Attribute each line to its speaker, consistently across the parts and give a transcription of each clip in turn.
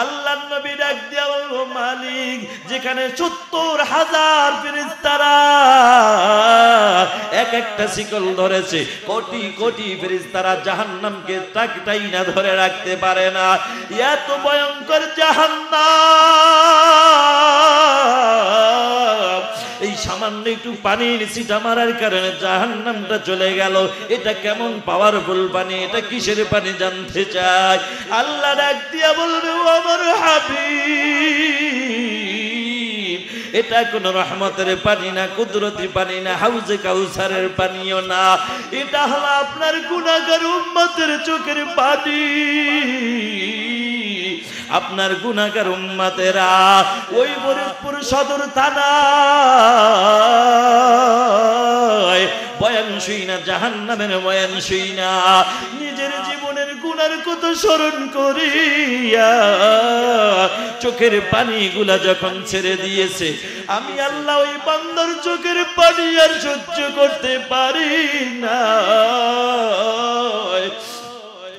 Speaker 1: আল্লাহর নবী ডাক দিয়া বলল, মালিক, যেখানে 70,000 ফেরেশতারা এক একটা শিকল ধরেছে, কোটি কোটি ফেরেশতারা জাহান্নামকে টাকটাই না ধরে রাখতে পারে না। এত ভয়ঙ্কর জাহান্নাম, এই সামান্য একটু পানির ছিটা মারার কারণে জাহান্নামটা চলে গেল। এটা কেমন পাওয়ারফুল পানি, এটা কিসের পানি জানতে চাই। আল্লাহ ডাক দিয়া বলবে, ও আমার হাবিব, এটা কোন রহমতের পানি না, কুদরতি পানি না, হাউজে কাউসারের পানিও না, এটা হলো আপনার গুনাহগার উম্মতের চোখের পানি। আপনার গুনাহগার উম্মতেরা ওই ফরিদপুর সদর থানায় বয়ান শুই না, জাহান্নামের বয়ান শুই না, নিজের জীবনের গুনার কথা স্মরণ করিয়া চোখের পানিগুলা যখন ছেড়ে দিয়েছে, আমি আল্লাহ ওই বান্দার চোখের পানি আর সহ্য করতে পারি না।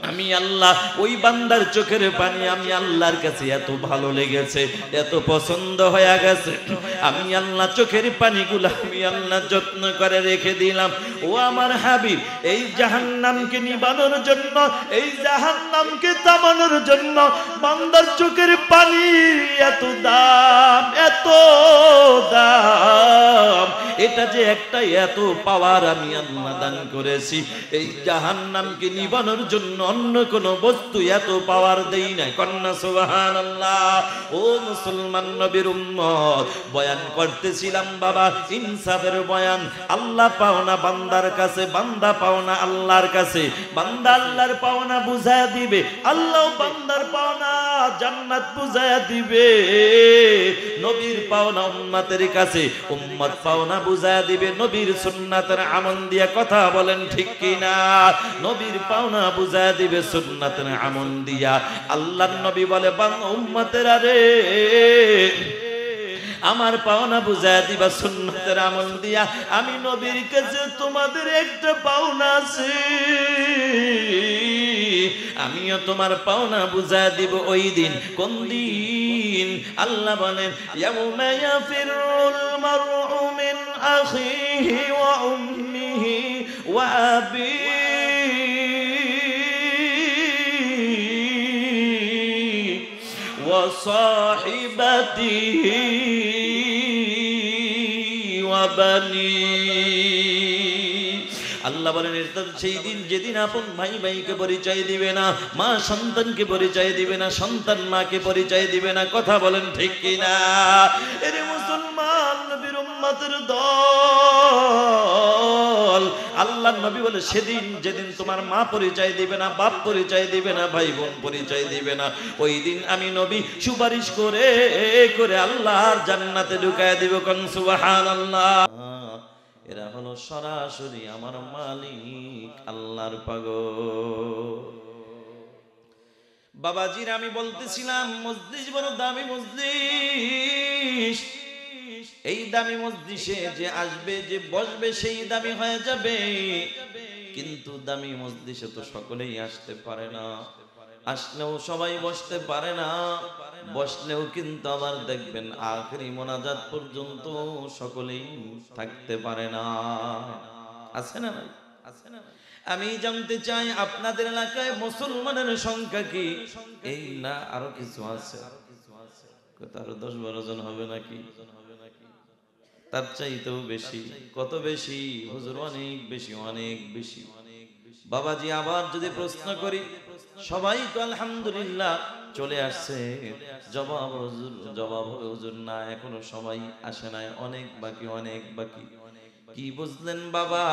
Speaker 1: আমি আল্লাহ ওই বান্দার চোখের পানি আমি আল্লাহর কাছে এত ভালো লেগেছে, এত পছন্দ হয়ে গেছে, আমি আল্লাহ চোখের পানিগুলো আমি আল্লাহ যত্ন করে রেখে দিলাম। ও আমার হাবিব, এই জাহান্নামকে নিবানোর জন্য, এই জাহান্নামকে থামানোর জন্য বান্দার চোখের পানি এত দাম, এত দাম, এটা যে একটা এত পাওয়ার আমি আল্লাহ দান করেছি। এই জাহান্নামকে নিবানোর জন্য অন্য কোন বস্তু এত পাওয়ার দেই না। কন্যা সুবহানাল্লাহ। ও মুসলমান নবীর উম্মত, বয়ান করতেছিলাম বাবা, ইনসাফের বয়ান। আল্লাহ পাওনা বান্দার কাছে, বান্দা পাওনা আল্লাহর কাছে। বান্দা আল্লাহর পাওনা বুঝায়া দিবে, আল্লাহ বান্দার পাওনা জান্নাত বুঝায়া দিবে। নবীর পাওনা উম্মতের কাছে, উম্মত পাওনা বুঝায়া দিবে নবীর সুন্নাতের আমল দিয়া। কথা বলেন ঠিক কিনা? নবীর পাওনা বুঝায়া দিবে সুন্নাতের আমল দিয়া। আল্লাহর নবী বলে, বান্দা উম্মতেরা রে, আমার পাওনা বুঝায়া দিবা সুন্নাতের আমল দিয়া। আমি নবীর কাছে তোমাদের একটা পাওনা আছে, আমিও তোমার পাওনা বুঝায়া দিব ওই দিন। কোন দিন? আল্লাহ বলেন, ইয়াউমা ইয়াফিরুল মারউ মিন আখিহি ওয়া উম্মিহি ওয়া আবিহি ওয়া সাহিবাতিহি ওয়া বানি। আল্লাহ বলেন, এটা সেই দিন যেদিন আপন ভাই ভাইকে পরিচয় দিবে না, মা সন্তানকে পরিচয় দিবে না, সন্তান মাকে পরিচয় দিবে না। কথা বলেন ঠিক কিনা? এরে মুসলমান নবীর উম্মতের দল, আল্লাহর নবী বলে, সেদিন যেদিন তোমার মা পরিচয় দিবে না, বাপ পরিচয় দিবে না, ভাই বোন পরিচয় দিবে না, ওই দিন আমি নবী সুপারিশ করে করে আল্লাহর জান্নাতে ঢুকায় দিব। কোন সুবহানাল্লাহ। এরা হলো সরাসরি আমার মালিক আল্লাহর পাগল। বাবাজির আমি বলতেছিলাম, মজলিস বড় দামি মজলিস। এই দামি মজলিসে যে আসবে, যে বসবে, সেই দামি হয়ে যাবে। কিন্তু দামি মজলিসে তো সকলেই আসতে পারে না, আসলেও সবাই বসতে পারে না, বসলেও কিন্তু আবার দেখবেন আখেরি মোনাজাত পর্যন্ত সকলেই থাকতে পারে না। আছে না ভাই? আছে না? আমি জানতে চাই আপনাদের এলাকায় মুসলমানের সংখ্যা কি? এই না আরো কিছু আছে? আরো 10-12 জন হবে নাকি? তার চাইতেও বেশি। কত বেশি হুজুর? অনেক বেশি, অনেক বেশি। বাবাজি আবার যদি প্রশ্ন করি, সবাই তো আলহামদুলিল্লাহ চলে আসছে, জবাব হুজুর, জবাব হবে হুজুর না, এখনো সবাই আসে নাই, অনেক বাকি, অনেক বাকি। কি বুঝলেন বাবা?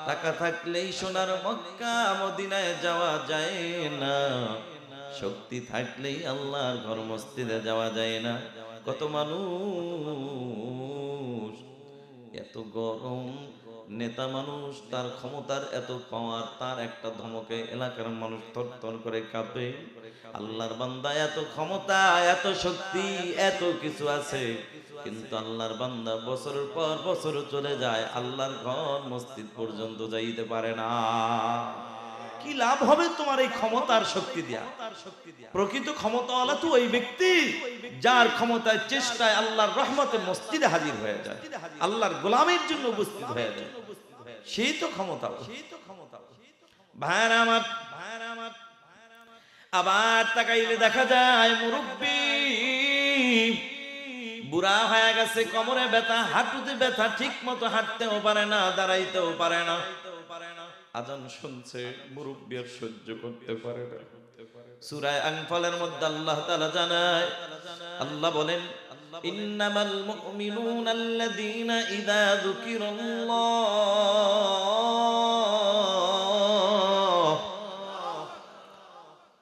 Speaker 1: টাকা থাকলেই সোনার মক্কা মদিনায় যাওয়া যায় না, শক্তি থাকলেই আল্লাহর ঘর মসজিদে যাওয়া যায় না। কত মানুষ এত গরম, নেতা মানুষ, তার ক্ষমতার এত পাওয়ার, তার একটা ধমকে এলাকার মানুষ থরথর করে কাঁপে। আল্লাহর বান্দা এত ক্ষমতা, এত শক্তি, এত কিছু আছে, কিন্তু আল্লাহর বান্দা বছরের পর বছর চলে যায়, আল্লাহর ঘর মসজিদ পর্যন্ত যাইতে পারে না। কি লাভ হবে তোমার এই ক্ষমতার শক্তি দিয়া? প্রকৃত ক্ষমতাওয়ালা তো ওই ব্যক্তি যার ক্ষমতায় চেষ্টায় আল্লাহর রহমতে মসজিদে হাজির হয়ে যায়, আল্লাহর গোলামের জন্য উপস্থিত হয়ে যায়, সেই তো ক্ষমতা। ভাইরা আমার, আবার তাকাইলে দেখা যায় মুরব্বী বুড়া হয়ে গেছে, কোমরে ব্যথা, হাঁটুতে ব্যথা, ঠিক মতো হাঁটতেও পারে না, দাঁড়াইতেও পারে না। আজান শুনছে, মুরব্বী আর সহ্য করতে পারে না। সূরা আনফালের মধ্যে আল্লাহ তাআলা জানায়, আল্লাহ বলেন, ইন্নামাল মুমিনুনা আল্লাযীনা ইযা যুকিরাল্লাহ।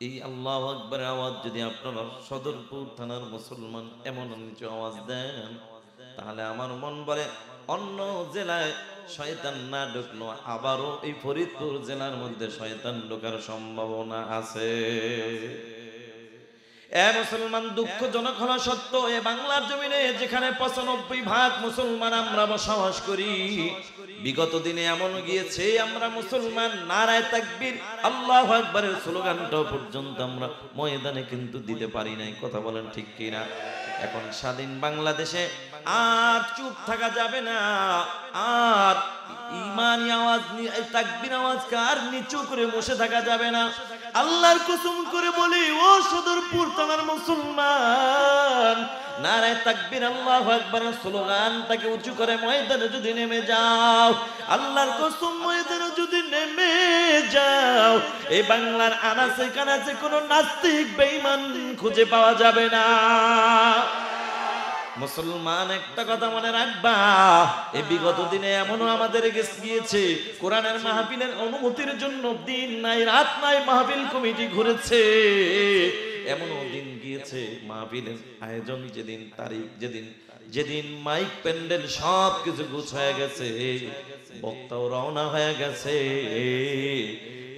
Speaker 1: এই আল্লাহু আকবার আওয়াজ যদি আপনারা সদরপুর থানার মুসলমান এমন নিচু আওয়াজ দেন, তাহলে আমার মন বলে অন্য জেলায় শয়তান না ঢুকলো, আবারও এই ফরিদপুর জেলার মধ্যে শয়তান ঢোকার সম্ভাবনা আছে। এ মুসলমান, দুঃখজনক হলো সত্য, এ বাংলার জমিনে যেখানে 95% মুসলমান আমরা বসবাস করি, বিগত দিনে এমন গিয়েছে আমরা মুসলমান নারায়ে তাকবীর আল্লাহু আকবারের স্লোগানটাও পর্যন্ত আমরা ময়দানে কিন্তু দিতে পারি নাই। কথা বলেন ঠিক কিনা? এখন স্বাধীন বাংলাদেশে আর চুপ থাকা যাবে না, আর ঈমানি আওয়াজ, তাকবীর আওয়াজ কার নিচু করে বসে থাকা যাবে না। আল্লাহর কসম করে বলি, ও সদরপুর থানার মুসলমান, নারায়ে তাকবীর আল্লাহু আকবার স্লোগানটাকে উঁচু করে ময়দানে যদি নেমে যাও, আল্লাহর কসম ময়দানে যদি নেমে যাও, এই বাংলার আনাচে কানাচে কোনো নাস্তিক বেঈমান খুঁজে পাওয়া যাবে না। মুসলমান, একটা কথা মনে রাখবা, এই বিগত দিনে এমনও আমাদের গিয়েছে, কোরআনের মাহফিলের অনুমতির জন্য দিন নাই রাত নাই মাহফিল কমিটি ঘুরেছে। এমনও দিন গিয়েছে মাহফিলের আয়োজন যেদিন, তারিখ যেদিন মাইক প্যান্ডেল সব কিছু গুছায় গেছে, বক্তাও রওনা হয়ে গেছে,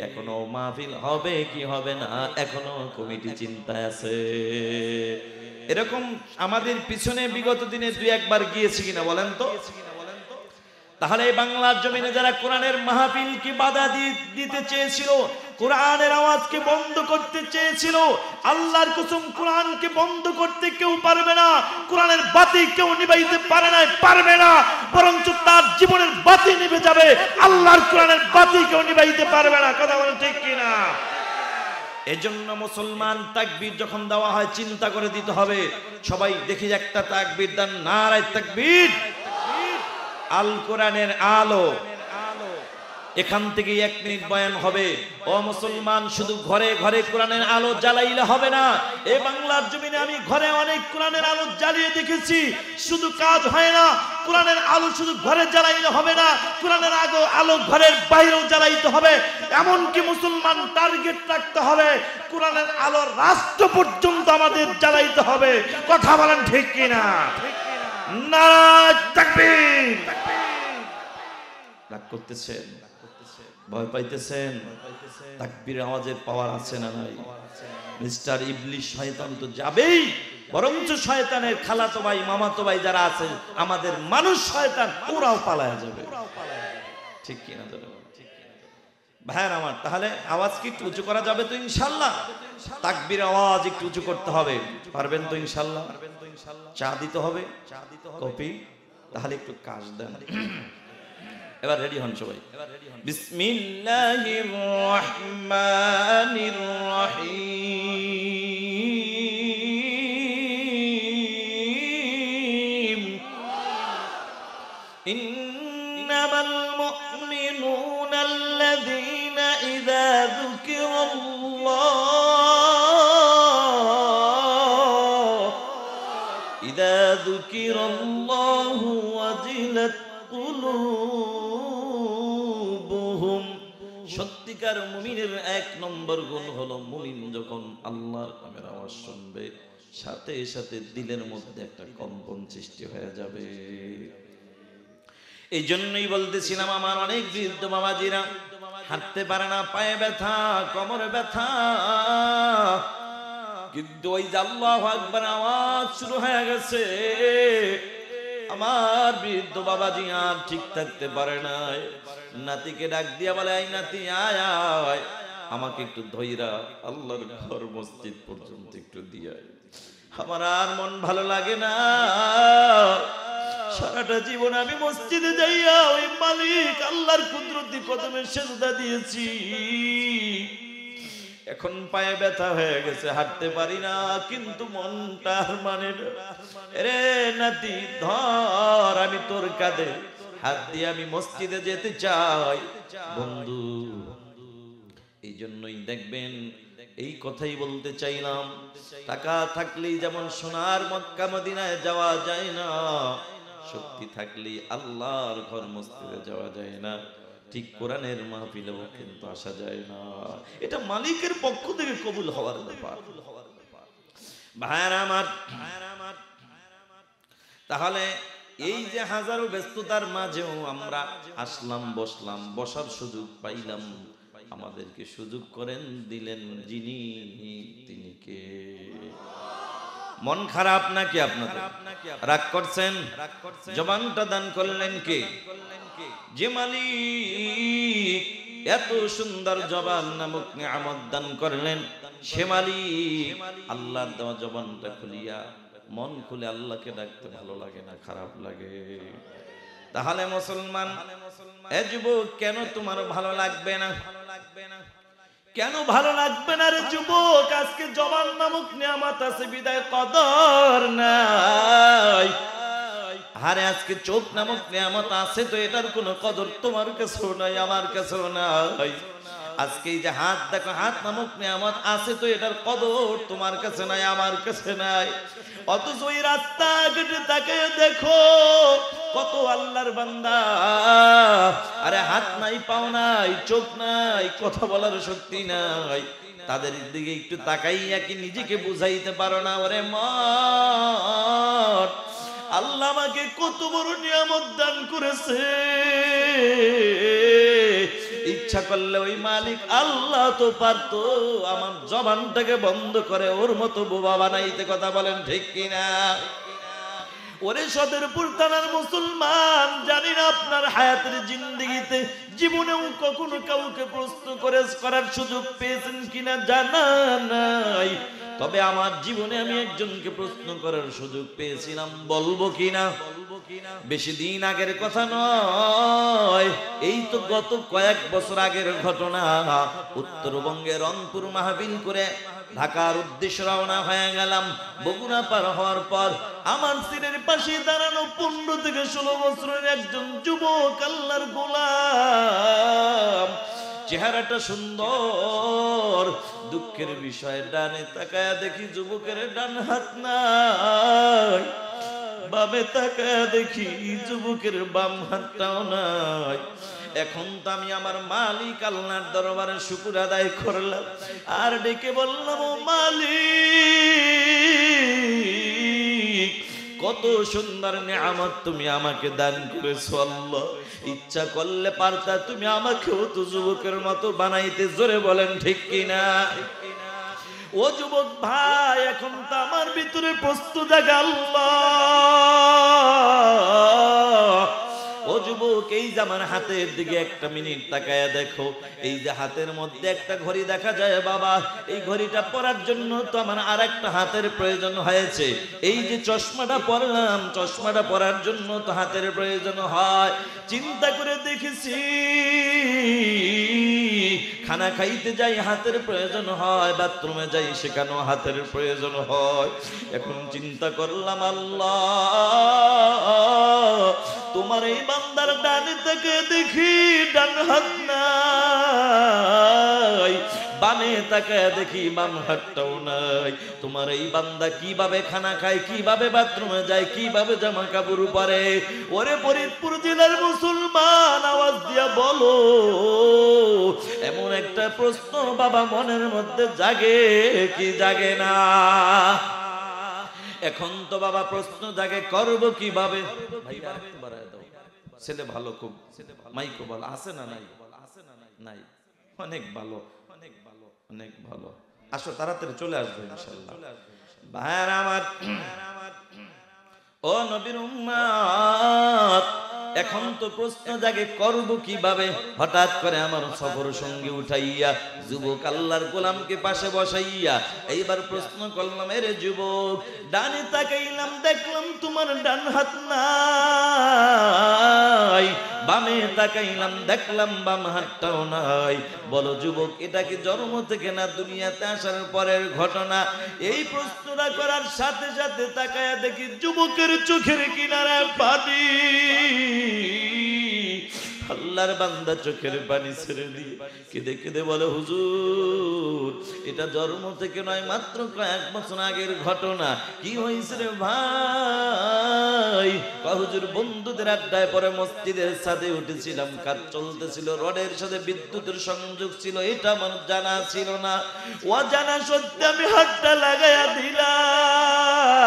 Speaker 1: এখনো মাহফিল হবে কি হবে না এখনো কমিটি চিন্তায় আছে। এরকম আমাদের পিছনে বিগত দিনে দুই একবার গিয়েছে কিনা বলেন তো? তাহলে এই বাংলার জমিনে যারা কোরআনের মাহফিলকে বাধা দিতে চেয়েছিল, কোরআনের আওয়াজকে বন্ধ করতে চেয়েছিল, আল্লাহর কসম কোরআনকে বন্ধ করতে কেউ পারবে না, কোরআনের বাতি কেউ নিভাইতে পারবে না, বরঞ্চ তার জীবনের বাতি নিভে যাবে, আল্লাহর কোরআনের বাতি কেউ নিভাইতে পারবে না। কথা বলেন ঠিক কিনা? এজন্য মুসলমান, তাকবীর যখন দেওয়া হয় চিন্তা করে দিতে হবে। সবাই দেখি একটা তাকবীর দেন, নারায়ে তাকবীর, আল কোরআনের আলো। এখান থেকে 1 মিনিট বয়ান হবে। ও মুসলমান, শুধু ঘরে ঘরে কোরআনের আলো জ্বালাইলে হবে না। এই বাংলার জমিনে আমি ঘরে অনেক কোরআনের আলো জ্বালিয়ে দেখেছি, শুধু কাজ হয় না। কোরআনের আলো শুধু ঘরে জ্বালাইলে হবে না, কোরআনের আলো ঘরের বাইরেও জ্বালাইতে হবে। এমনকি মুসলমান টার্গেট রাখতে হবে, কোরআনের আলো রাষ্ট্র পর্যন্ত আমাদের জ্বালাইতে হবে। কথা বলেন ঠিক কিনা? নারায়ে তাকবীর। রাগ করতেছেন, ভয় পাইতেছেন? তাকবীর আওয়াজের পাওয়ার আছে না নাই? মিস্টার ইবলিশ শয়তান তো যাবেই, বরঞ্চ শয়তানের খালাতো ভাই মামাতো ভাই যারা আছে আমাদের মানুষ শয়তান, ওরাও পালায়া যাবে। ঠিক কিনা? ভাইয়ার আমার, তাহলে আওয়াজ কি একটু উঁচু করা যাবে তো ইনশাআল্লাহ? তাকবীর আওয়াজ একটু উঁচু করতে হবে, পারবেন তো ইনশাআল্লাহ? চা দিতে হবে, কফি, তাহলে একটু কাজ দেন। এবার রেডি হন সবাই। বিসমিল্লাহির রহমানির রহিম। ইন্নামাল মুমিনুনা আল্লাযীনা ইযা যুকিরাল্লাহু ওয়াজিলাত কুলুবুহুম। সত্যিকার মুমিনের 1 নম্বর গুণ হলো, মুমিন যখন আল্লাহর নামের আওয়াজ শুনবে, সাথে সাথে দিলের মধ্যে একটা কম্পন সৃষ্টি হয়ে যাবে। এই জন্যই বলতেছিলাম, আমার অনেক বৃদ্ধ বাবাজিরা হাঁটতে পারে না, পায়ে ব্যথা, কোমরে ব্যথা, কিন্তু ওই যে আল্লাহু আকবার আওয়াজ শুরু হয়ে গেছে, আমার বৃদ্ধ বাবাজি আর ঠিক থাকতে পারে না। নাতিকে ডাক দিয়া বলে, এই নাতি আয় আয়, আমাকে একটু ধইরা আল্লাহর ঘর মসজিদ পর্যন্ত একটু দিয়া। আমার আর মন ভালো লাগে না, সারাটা জীবন আমি মসজিদে যাইয়া ওই মালিক আল্লাহর কুদরতি কদমে সেজদা দিয়েছি, এখন পায়ে ব্যথা হয়ে গেছে, হাঁটতে পারি না, কিন্তু মনটা মানে রে নাতি ধর, আমি তোর কাঁধে হাত দিয়ে আমি মসজিদে যেতে চাই। বন্ধু, এই জন্যই দেখবেন এই কথাই বলতে চাইলাম, টাকা থাকলেই যেমন সোনার মক্কা মদিনায় যাওয়া যায় না, শক্তি থাকলেই আল্লাহর ঘর মসজিদে যাওয়া যায় না, ঠিক কোরআনের মাহফিলেও কিন্তু আসা যায় না। এটা মালিকের পক্ষ থেকে কবুল হওয়ার ব্যাপার। ভাইরা আমার, তাহলে এই যে হাজারো ব্যস্ততার মাঝেও আমরা আসলাম, বসলাম, বসার সুযোগ পাইলাম, আমাদেরকে সুযোগ করেন দিলেন যিনি, তিনি কে? মন খারাপ নাকি আপনাদের? রাগ করছেন? জবানটা দান করলেন কে? যে মালিক এত সুন্দর জবান নামক নিয়ামত দান করলেন, সে মালিক আল্লাহর দেওয়া জবানটা খুলিয়া মন খুলে আল্লাহকে ডাকতে ভালো লাগে না খারাপ লাগে? তাহলে মুসলমান, এ যুবক, কেন তোমার ভালো লাগবে না? কেন ভালো লাগবে না রে যুবক? আজকে জবান নামক নিয়ামত আছে বিদায় কদর নাই। আরে আজকে চোখ নামক নিয়ামত আছে তো এটার কোনো কদর তোমার কাছেও নাই, আমার কাছেও নাই। আজকে এই যে হাত দেখো, হাত নামক নিয়ামত আছে তো এটার কদর তোমার কাছে নাই, আমার কাছে নাই। অথচ ওই রাস্তা ঘাটে তাকে দেখো কত আল্লাহর বান্দা, আরে হাত নাই, পাও নাই, চোখ নাই, কথা বলার শক্তি নাই, তাদের দিকে একটু তাকাইয়া কি নিজেকে বুঝাইতে পারো না? ওরে মন, আল্লাহ আমাকে কত বড় নিয়ামত দান করেছে, ইচ্ছা করলে ওই মালিক আল্লাহ তো পারতো আমার জবানটাকে বন্ধ করে ওর মতো বোবা বানাইতে। কথা বলেন ঠিক কিনা? ওরে সদরপুর থানার মুসলমান, জানি না আপনার হায়াতের জিন্দেগিতে জীবনেও কখনো কাউকে প্রশ্ন করার সুযোগ পেয়েছেন কিনা জানা নাই, তবে আমার জীবনে আমি একজনকে প্রশ্ন করার সুযোগ পেয়েছিলাম। বলবো কিনা? বেশি দিন আগের কথা নয়, এই তো গত কয়েক বছর আগের ঘটনা। উত্তরবঙ্গের রংপুর মাহফিল করে ঢাকার উদ্দেশ্যে রওনা হয়ে গেলাম। বগুড়া পার হওয়ার পর আমার সিটের পাশে দাঁড়ানো 15 থেকে 16 বছরের একজন যুবক, আল্লাহর গোলাম, চেহারাটা সুন্দর। দুঃখের বিষয়, ডানে তাকায়া দেখি যুবকের ডান হাত নাই, বামে তাকায়া দেখি যুবকের বাম হাতটাও নাই। এখন তো আমি আমার মালিক আল্লাহর দরবারে শুকর আদায় করলাম, আর ডেকে বললাম, ও মালিক, কত সুন্দর নিয়ামত তুমি আমাকে দান করেছো আল্লাহ, ইচ্ছা করলে পারতা তুমি আমাকেও তো যুবকের মতো বানাইতে। জোরে বলেন ঠিক কিনা? ও যুবক ভাই, এখন তো আমার ভিতরে প্রশ্ন জাগে, আল্লাহ, ও যুবক, এই যে আমার হাতের দিকে একটা মিনিট তাকায়া দেখো, এই যে হাতের মধ্যে একটা ঘড়ি দেখা যায় বাবা, এই ঘড়িটা পরার জন্য তো আমার আর একটা হাতের প্রয়োজন হয়েছে। এই যে চশমাটা পরলাম, চশমাটা পরার জন্য তো হাতের প্রয়োজন হয়। চিন্তা করে দেখেছি, খানা খাইতে যাই হাতের প্রয়োজন হয়, বাথরুমে যাই সেখানেও হাতের প্রয়োজন হয়। এখন চিন্তা করলাম, আল্লাহ, তোমার এই বান্দার ডানে থেকে দেখি ডান হাত নাই, বামে তাকায় দেখি বাম হাতটাও নাই। তোমার এই বান্দা কিভাবে খানা খায়, কিভাবে বাথরুমে যায়, কিভাবে জামা কাপড় পরে? ওরে ফরিদপুর জেলার মুসলমান, আওয়াজ দিয়া বলো, এমন একটা প্রশ্ন বাবা মনের মধ্যে জাগে কি জাগে না? এখন তো বাবা প্রশ্ন জাগে, করব কিভাবে? ছেলে ভালো, খুব মাইকো ভালো, আছে না নাই? নাই, অনেক ভালো, অনেক ভালো, অনেক ভালো। আসো, তাড়াতাড়ি চলে আসবে ইনশাআল্লাহ। ভাইরা আমার, ও নবীর উম্মত, এখন তো প্রশ্ন জাগে করব কিভাবে। হঠাৎ করে আমার সফর সঙ্গে উঠাইয়া যুবক আল্লাহর গোলামকে পাশে বসাইয়া এইবার প্রশ্ন করলাম, এরে যুবক, ডানে তাকাইলাম দেখলাম তোমার ডান হাত নাই, বামে তাকাইলাম দেখলাম বাম হাতটাও নাই, বলো যুবক এটা কি জন্ম থেকে না দুনিয়াতে আসার পরের ঘটনা? এই প্রশ্নটা করার সাথে সাথে তাকায়া দেখি যুবকের চোখের কিনারে পানি। আল্লাহর বান্দা চোখের পানি ছেড়ে দিয়ে কেঁদে কেঁদে বলে, হুজুর এটা জন্ম থেকে নয়, মাত্র কয়েক বছর আগের ঘটনা। কি হয়েছে রে ভাই? হুজুর বন্ধুদের আড্ডায় পরে মসজিদের ছাদে উঠেছিলাম, কাজ চলতেছিল, রডের সাথে বিদ্যুতের সংযোগ ছিল, এটা আমার জানা ছিল না। অজানা সত্যি আমি হাতটা লাগাইয়া দিলাম,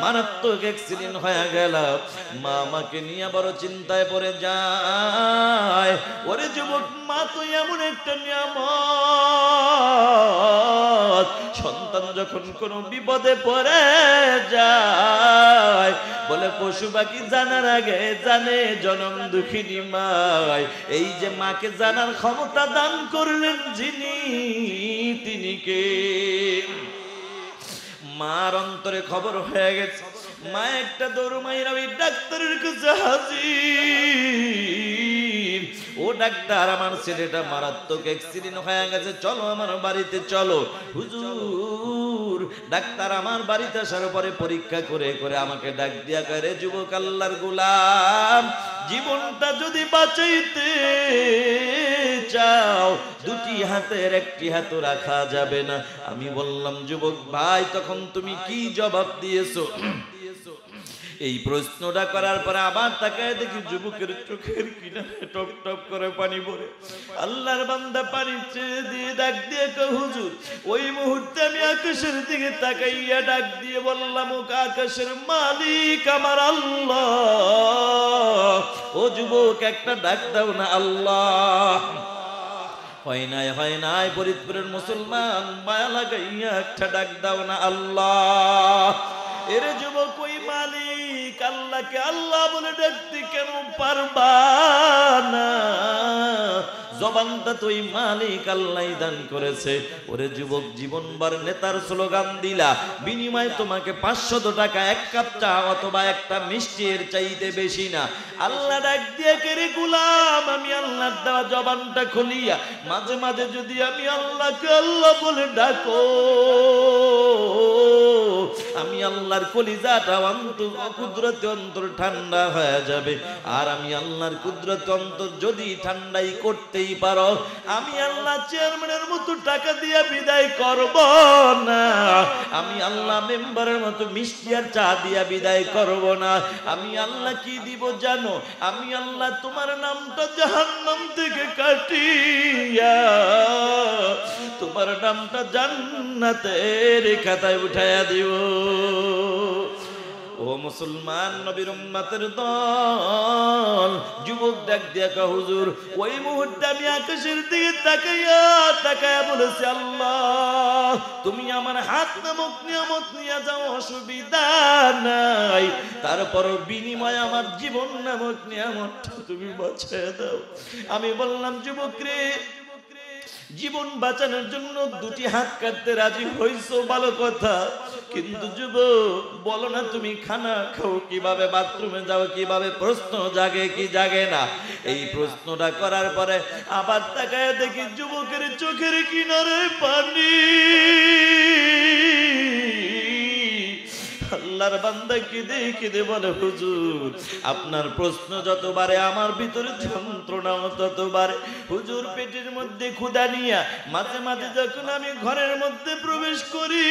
Speaker 1: মারাত্মক অ্যাক্সিডেন্ট হয়ে গেল। মা আমাকে নিয়ে বড় চিন্তায় পড়ে যায়। ওরে যুবক, মা তো এমন একটা নিয়ামত, সন্তান যখন কোন বিপদে পড়ে যায়, বলে পশু পাখি জানার আগে জানে জনম দুঃখিনী মায়। এই যে মাকে জানার ক্ষমতা দান করলেন যিনি, তিনি কে? মার অন্তরে খবর হয়ে গেছে। মা একটা দৌড় মাইরা ওই ডাক্তারের কাছে হাজির। ও ডাক্তার, আমার ছেলেটা মারাত্মক অ্যাক্সিডেন্ট হয়ে গেছে, চলো আমার বাড়িতে চলো। হুজুর, ডাক্তার আমার বাড়িতে আসার পরে পরীক্ষা করে করে আমাকে ডাক দিয়া করে, যুবক আল্লাহর গোলাম, জীবনটা যদি বাঁচাইতে চাও দুটি হাতের একটি হাত রাখা যাবে না। আমি বললাম, যুবক ভাই তখন তুমি কি জবাব দিয়েছো? এই প্রশ্নটা করার পরে আবার তাকায় দেখি যুবকের চোখের কিনারে টপ টপ করে পানি পড়ে। আল্লাহর বান্দা পানি ছেড়ে দিয়ে ডাক দিয়ে কয়, হুজুর ওই মুহূর্তে আমি আকাশের দিকে তাকাইয়া ডাক দিয়ে বললাম, ও আকাশের মালিক আমার আল্লাহ, ও যুবক একটা ডাক দাও না আল্লাহ। হয় নাই ফরিদপুরের মুসলমান, মায়া লাগাইয়া একটা ডাক দাও না আল্লাহ। এরে যুবক, ওই মালিক আল্লাহকে আল্লাহ বলে ডাকতে কেন পারবা না? জবানটা তো ওই মালিক আল্লাহ দান করেছে। ওরে যুবক, জীবনভর নেতার স্লোগান দিলা, বিনিময়ে তোমাকে 500 টাকা এক কাপ চা অথবা একটা মিষ্টি, এর চাইতে বেশি না। আল্লাহ ডাক দিয়ে কেরে গোলাম, আমি আল্লাহর দেওয়া জবানটা খুলিয়া মাঝে মাঝে যদি আমি আল্লাহকে আল্লাহ বলে ডাকো, আমি আল্লাহর কলিজাটা অন্তর কুদরতে অন্তর ঠান্ডা হয়ে যাবে। আর আমি আল্লাহর কুদরতে অন্তর যদি ঠান্ডাই করতেই পারো, আমি আল্লাহ চেয়ারম্যানের মতো টাকা দিয়ে বিদায় করব না, আমি আল্লাহ মেম্বারের মতো মিষ্টি আর চা দিয়া বিদায় করব না। আমি আল্লাহ কি দিব জানো? আমি আল্লাহ তোমার নামটা জাহান্নাম থেকে কাটিয়া তোমার নামটা জান্নাতের খাতায় উঠাইয়া দিব। ও মুসলমান নবীর উম্মতের দল, যুবক ডাক দিয়া কয়, হুজুর ওই মুহূর্তে আমি আকাশের দিকে তাকাইয়া বলেছি, আল্লাহ তুমি আমার হাত নামক নিয়ামত নিয়ে যাও, অসুবিধা নাই, তারপর বিনিময়ে আমার জীবন নামক নিয়ামতটা তুমি বাঁচিয়ে দাও। আমি বললাম, যুবক রে, জীবন বাঁচানোর জন্য দুটি হাত কাটতে রাজি হইছো, ভালো কথা, কিন্তু যুবক বলো না তুমি খানা খাও কিভাবে, বাথরুমে যাও কিভাবে? প্রশ্ন জাগে কি জাগে না? এই প্রশ্নটা করার পরে আবার তাকায় দেখি যুবকের চোখের কিনারে পানি। আল্লাহর বান্দা কেঁদে কেঁদে বলে, হুজুর আপনার প্রশ্ন যতবারে আমার ভিতরে যন্ত্রণাও ততবারে। হুজুর পেটের মধ্যে ক্ষুধা নিয়া মাঝে মাঝে যখন আমি ঘরের মধ্যে প্রবেশ করি,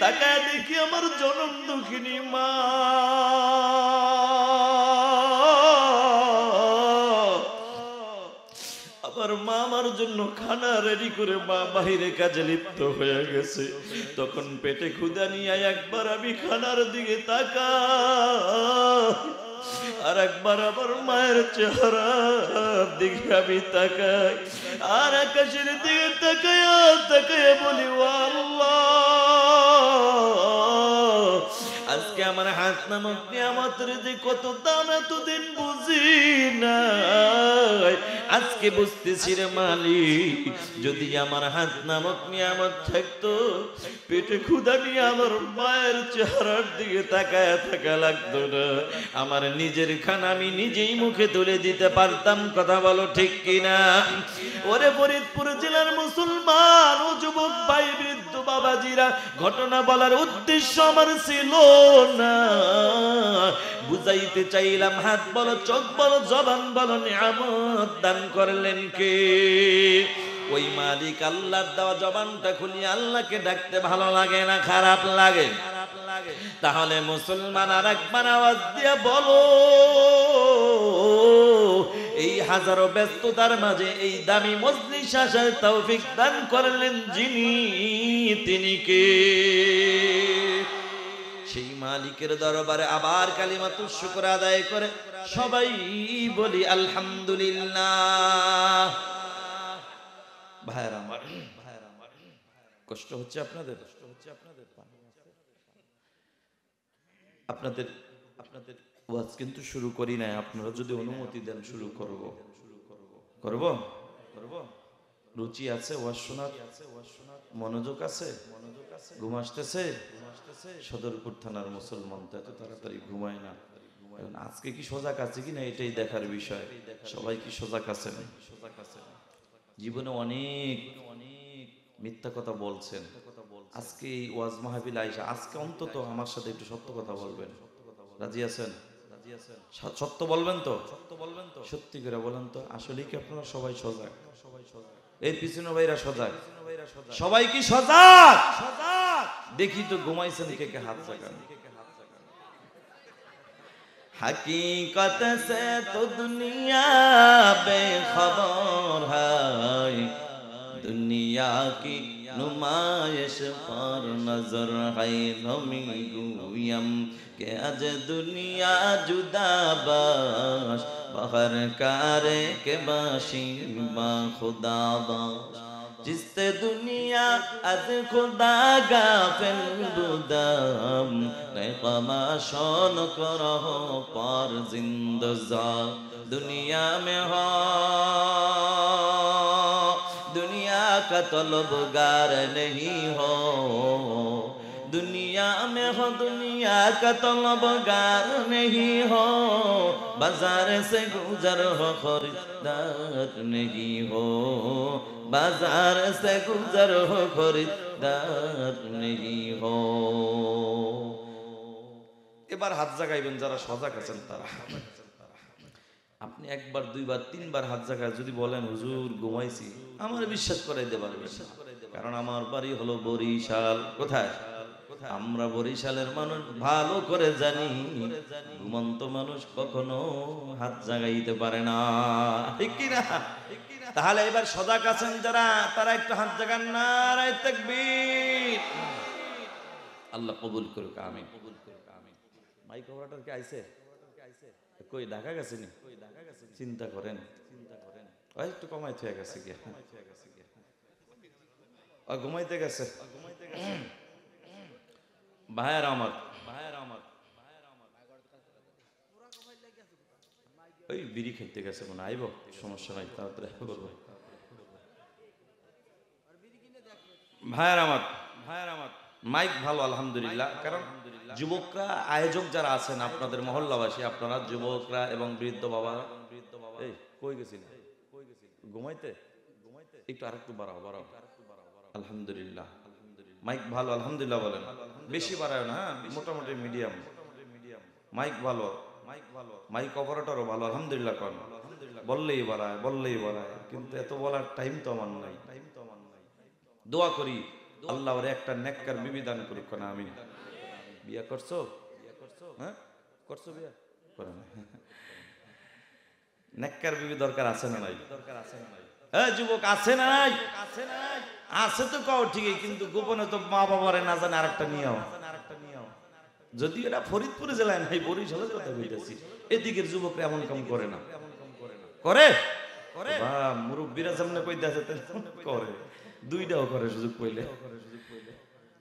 Speaker 1: তাকায় দেখি আমার জনম দুঃখিনী মা। আবার মা আমার জন্য খানা রেডি করে মা বাহিরে কাজে লিপ্ত হয়ে গেছে। তখন পেটে ক্ষুধা নিয়ে একবার আমি খানার দিকে তাকাই, আর একবার আবার মায়ের চেহারার দিকে আমি তাকাই, আর আকাশের দিকে তাকাইয়া বলি, ও আল্লাহ, আজ আজকে আমার হাত নামক নিয়ামতের যে কত দাম এতদিন বুঝি না, আজকে বুঝতেছি রে মালিক, যদি আমার হাত নামক নিয়ামত থাকতো, পেটে ক্ষুধা নিয়ে আমার মায়ের চেহারার দিকে তাকায় থাকা লাগতো না, আমার নিজের খানা আমি নিজেই মুখে তুলে দিতে পারতাম। কথা বলো ঠিক কিনা? ওরে ফরিদপুর জেলার মুসলমান ও যুবক ভাই, বৃদ্ধ বাবাজিরা, ঘটনা বলার উদ্দেশ্য আমার ছিল না, বুঝাইতে চাইলাম হাত বলো, চোখ বলো, জবান বলো, নিয়ামত দান করলেন কে? ওই মালিক। আল্লাহর দেওয়া জবানটা খুলিয়ে আল্লাহকে ডাকতে ভালো লাগে না খারাপ লাগে? তাহলে মুসলমান আর একবার আওয়াজ দিয়ে বলো, এই হাজারো ব্যস্ততার মাঝে এই দামি মজলিস আসার তৌফিক দান করলেন যিনি, তিনি কে? সেই মালিকের দরবারে আবার কালিমাতুশ শুকর আদায় করে সবাই বলি আলহামদুলিল্লাহ। ভাইরা আমার, কষ্ট হচ্ছে আপনাদের? আপনাদের আপনাদের ওয়াজ কিন্তু শুরু করি নাই, আপনারা যদি অনুমতি দেন শুরু করব। রুচি আছে ওয়াজ শোনার? মনোযোগ আছে? ঘুম আসতেছে? সদরপুর থানার মুসলমান তো এত তাড়াতাড়ি ঘুমায় না। আজকে কি সজাগ আছে কিনা এটাই দেখার বিষয়। সবাই কি সজাগ আছেন? জীবনে অনেক মিথ্যা কথা বলছেন, আজকে এই ওয়াজ মাহফিল আইসা আজকে অন্তত আমার সাথে একটু সত্য কথা বলবেন। রাজি আছেন? সত্য বলবেন তো? সত্যি করে বলেন তো, আসলে কি আপনারা সবাই সজাগ? এই পিছনে ভাইরা সজাগ? সবাই কি সজাগ? দেখি তো ঘুমাইছেন কে কে, হাত জাগান। हकीकत से तो दुनिया बेखबर है, दुनिया की नुमाइश पर नजर है। नमी गुयम के आज दुनिया जुदा बाश, बहर कारे के बाशी बा खुदा बाश। जिसते दुनिया अज खुदा गाफिल बुदम, नैक़मा शौन करो पर जिंदजा। दुनिया में हो दुनिया का तलबगार नहीं हो, दुनिया में हो दुनिया का तलबगार नहीं हो। बाजार से गुजर हो खरीदार नहीं हो, बाजार से गुजर हो खरीदार नहीं हो। এবার হাত জাগাইবেন যারা সজাগ আছেন তারা। আপনি একবার দুইবার তিনবার হাত জাগায় যদি বলেন হুজুর ঘুমাইছি, আমার বিশ্বাস করাইতে পারবেন না, কারণ আমার বাড়ি হলো বরিশাল। কোথায়? আমরা বরিশালের মানুষ ভালো করে জানি, ঘুমন্ত মানুষ কখনো হাত জাগাইতে পারে না, ঠিক কি না? তাহলে এবার সজাগ আছেন যারা, তারা একটু হাত জাগান। নারায়ে তাকবীর। আল্লাহ কবুল করুক, আমিন। মাইক অপারেটর কে আইছে? কই ঢাকা গেছে নি? চিন্তা করেন, ওই একটু কমাই থয়ে গেছে গিয়া, ঘুমাইতে গেছে। ভাইয়ের আমার, ওই বিড়ি খাইতে গেছে মনে আইব, সমস্যা নাই, তাড়াতাড়ি করবো। ভাইয়ের আমার, মাইক ভালো আলহামদুলিল্লাহ। কারণ যুবকরা, আয়োজক যারা আছেন, আপনাদের মহল্লাবাসী, আপনারা যুবকরা এবং বৃদ্ধ বাবা, এই কই গেছিল? ঘুমাইতে? একটু আরেকটু বাড়াও। আলহামদুলিল্লাহ, মাইক ভালো আলহামদুলিল্লাহ বলেন। বেশি বাড়ায় না, মোটামুটি মিডিয়াম। মাইক ভালো, মাইক অপারেটরও ভালো আলহামদুলিল্লাহ করেন। বললেই বাড়ায়, কিন্তু এত বলার টাইম তো আমার নাই। দোয়া করি আল্লাহ ওরে একটা নেককার বিবি দান করুক না। আমিন। বিয়া করছো? হ্যাঁ করছো? বিয়া করে না? নেককার বিবি দরকার আছে না নাই? হ্যাঁ যুবক, আছে না নাই? আছে তো কও ঠিকই, কিন্তু গোপনে তো মা বাবারে না জানে আরেকটা নিও। যদি এটা ফরিদপুর জেলায় নাই, বরিশালের কথা বলতেছি, এদিকের যুবকরা এমন কাম করে না। করে বা মুরব্বীরা সামনে কইতাছে করে, দুইটাও করে সুযোগ পাইলে।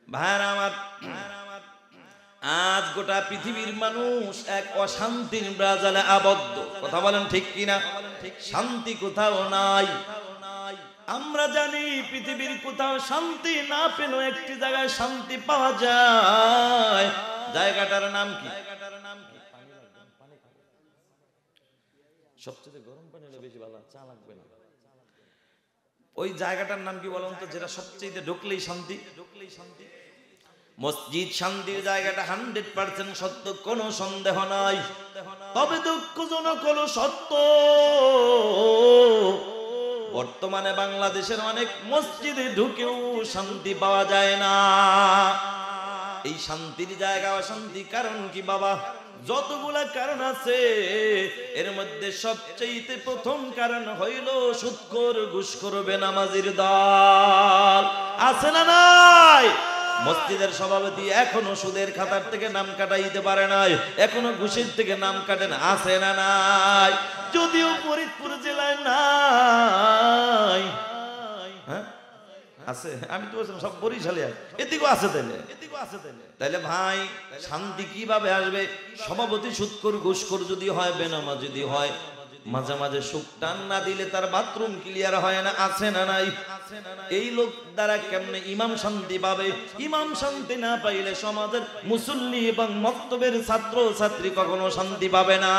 Speaker 1: ভাইরা আমার, আজ গোটা পৃথিবীর মানুষ এক অশান্তির ব্রাজালে আবদ্ধ। কথা বলেন ঠিক কিনা? শান্তি কোথাও নাই। আমরা জানি পৃথিবীর কোথাও শান্তি না পেলেও একটি জায়গায় শান্তি পাওয়া যায়। জায়গাটার নাম কি? সবচেয়ে গরম পানি হলে বেশি ভালো, চা লাগবে না। ওই জায়গাটার নাম কি বলুন তো, যেটা সবচেয়ে ঢুকলেই শান্তি? মসজিদ শান্তির জায়গাটা 100% সত্য, কোনো সন্দেহ নাই। তবে দুঃখজনক হলো সত্য, বর্তমানে বাংলাদেশের অনেক মসজিদে ঢুকেও শান্তি পাওয়া যায় না। এই শান্তির জায়গা অশান্তি কারণ কি বাবা? যতগুলা কারণ আছে, এর মধ্যে সবচেয়ে প্রথম কারণ হইল সুদখোর ঘুষখোর বেনামাজির দল। আছে না নাই? মসজিদের সভাপতি এখনো সুদের খাতার থেকে নাম কাটাইতে পারে নাই, এখনো ঘুষের থেকে নাম কাটেন। আছে না নাই? যদিও ফরিদপুর জেলায় নাই, হ্যাঁ আছে। আমি তো বলছিলাম সব বরিশালে এদিকেও আছে। তাইলে ভাই শান্তি কিভাবে আসবে? সভাপতি সুদখোর ঘুষখোর যদি হয়, বেনামাজ যদি হয়, মাঝে মাঝে সুখ টান না দিলে তার বাথরুম ক্লিয়ার হয় না। আছে না নাই? এই লোক দ্বারা কেমনে ইমাম শান্তি পাবে? ইমাম শান্তি না পাইলে সমাজের মুসল্লি এবং মক্তবের ছাত্র ছাত্রী কখনো শান্তি পাবে না।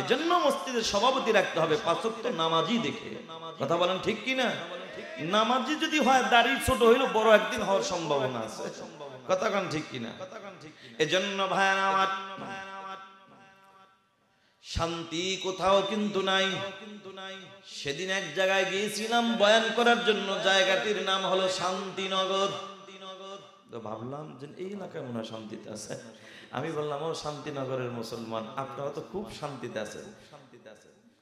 Speaker 1: এজন্য মসজিদের সভাপতি রাখতে হবে 5 ওয়াক্ত নামাজি দেখে। কথা বলেন ঠিক কিনা? নামাজি যদি হয়, দাড়ি ছোট হইলেও বড় একদিন হওয়ার সম্ভাবনা আছে। কথা কোন ঠিক কিনা? এজন্য ভাইরা আমার, শান্তি কোথাও কিন্তু নাই। সেদিন এক জায়গায় গিয়েছিলাম বয়ান করার জন্য, জায়গাটির নাম হলো শান্তিনগর। তো ভাবলাম যে এই এলাকায় মনে হয় শান্তিতে আছে। আমি বললাম, ও শান্তিনগরের মুসলমান, আপনারা তো খুব শান্তিতে আছেন।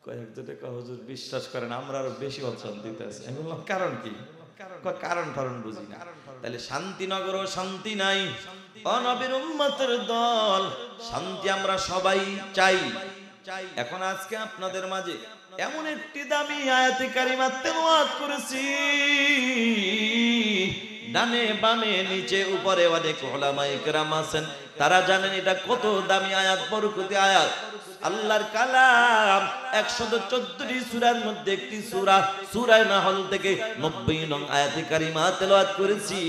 Speaker 1: কয়েকজনে কয়, হুজুর বিশ্বাস করেন আমরা আরো বেশি অশান্তিতে আছি। আমি বললাম কারণ কি? কারণ বুঝি না। তাহলে শান্তিনগরও শান্তি নাই। নবীর উম্মতের দল, শান্তি আমরা সবাই চাই। এখন আজকে আপনাদের মাঝে এমন একটি দামি আয়াতে কারিমা তেলাওয়াত করেছি, ডানে বামে নিচে উপরে অনেক উলামায়ে কেরাম আছেন, তারা জানেন এটা কত দামি আয়াত, বরকতি আয়াত। আল্লাহর কালাম 114টি সূরার মধ্যে একটি সূরা, সূরা নাহল থেকে 90 নং আয়াতে কারিমা তেলাওয়াত করেছি।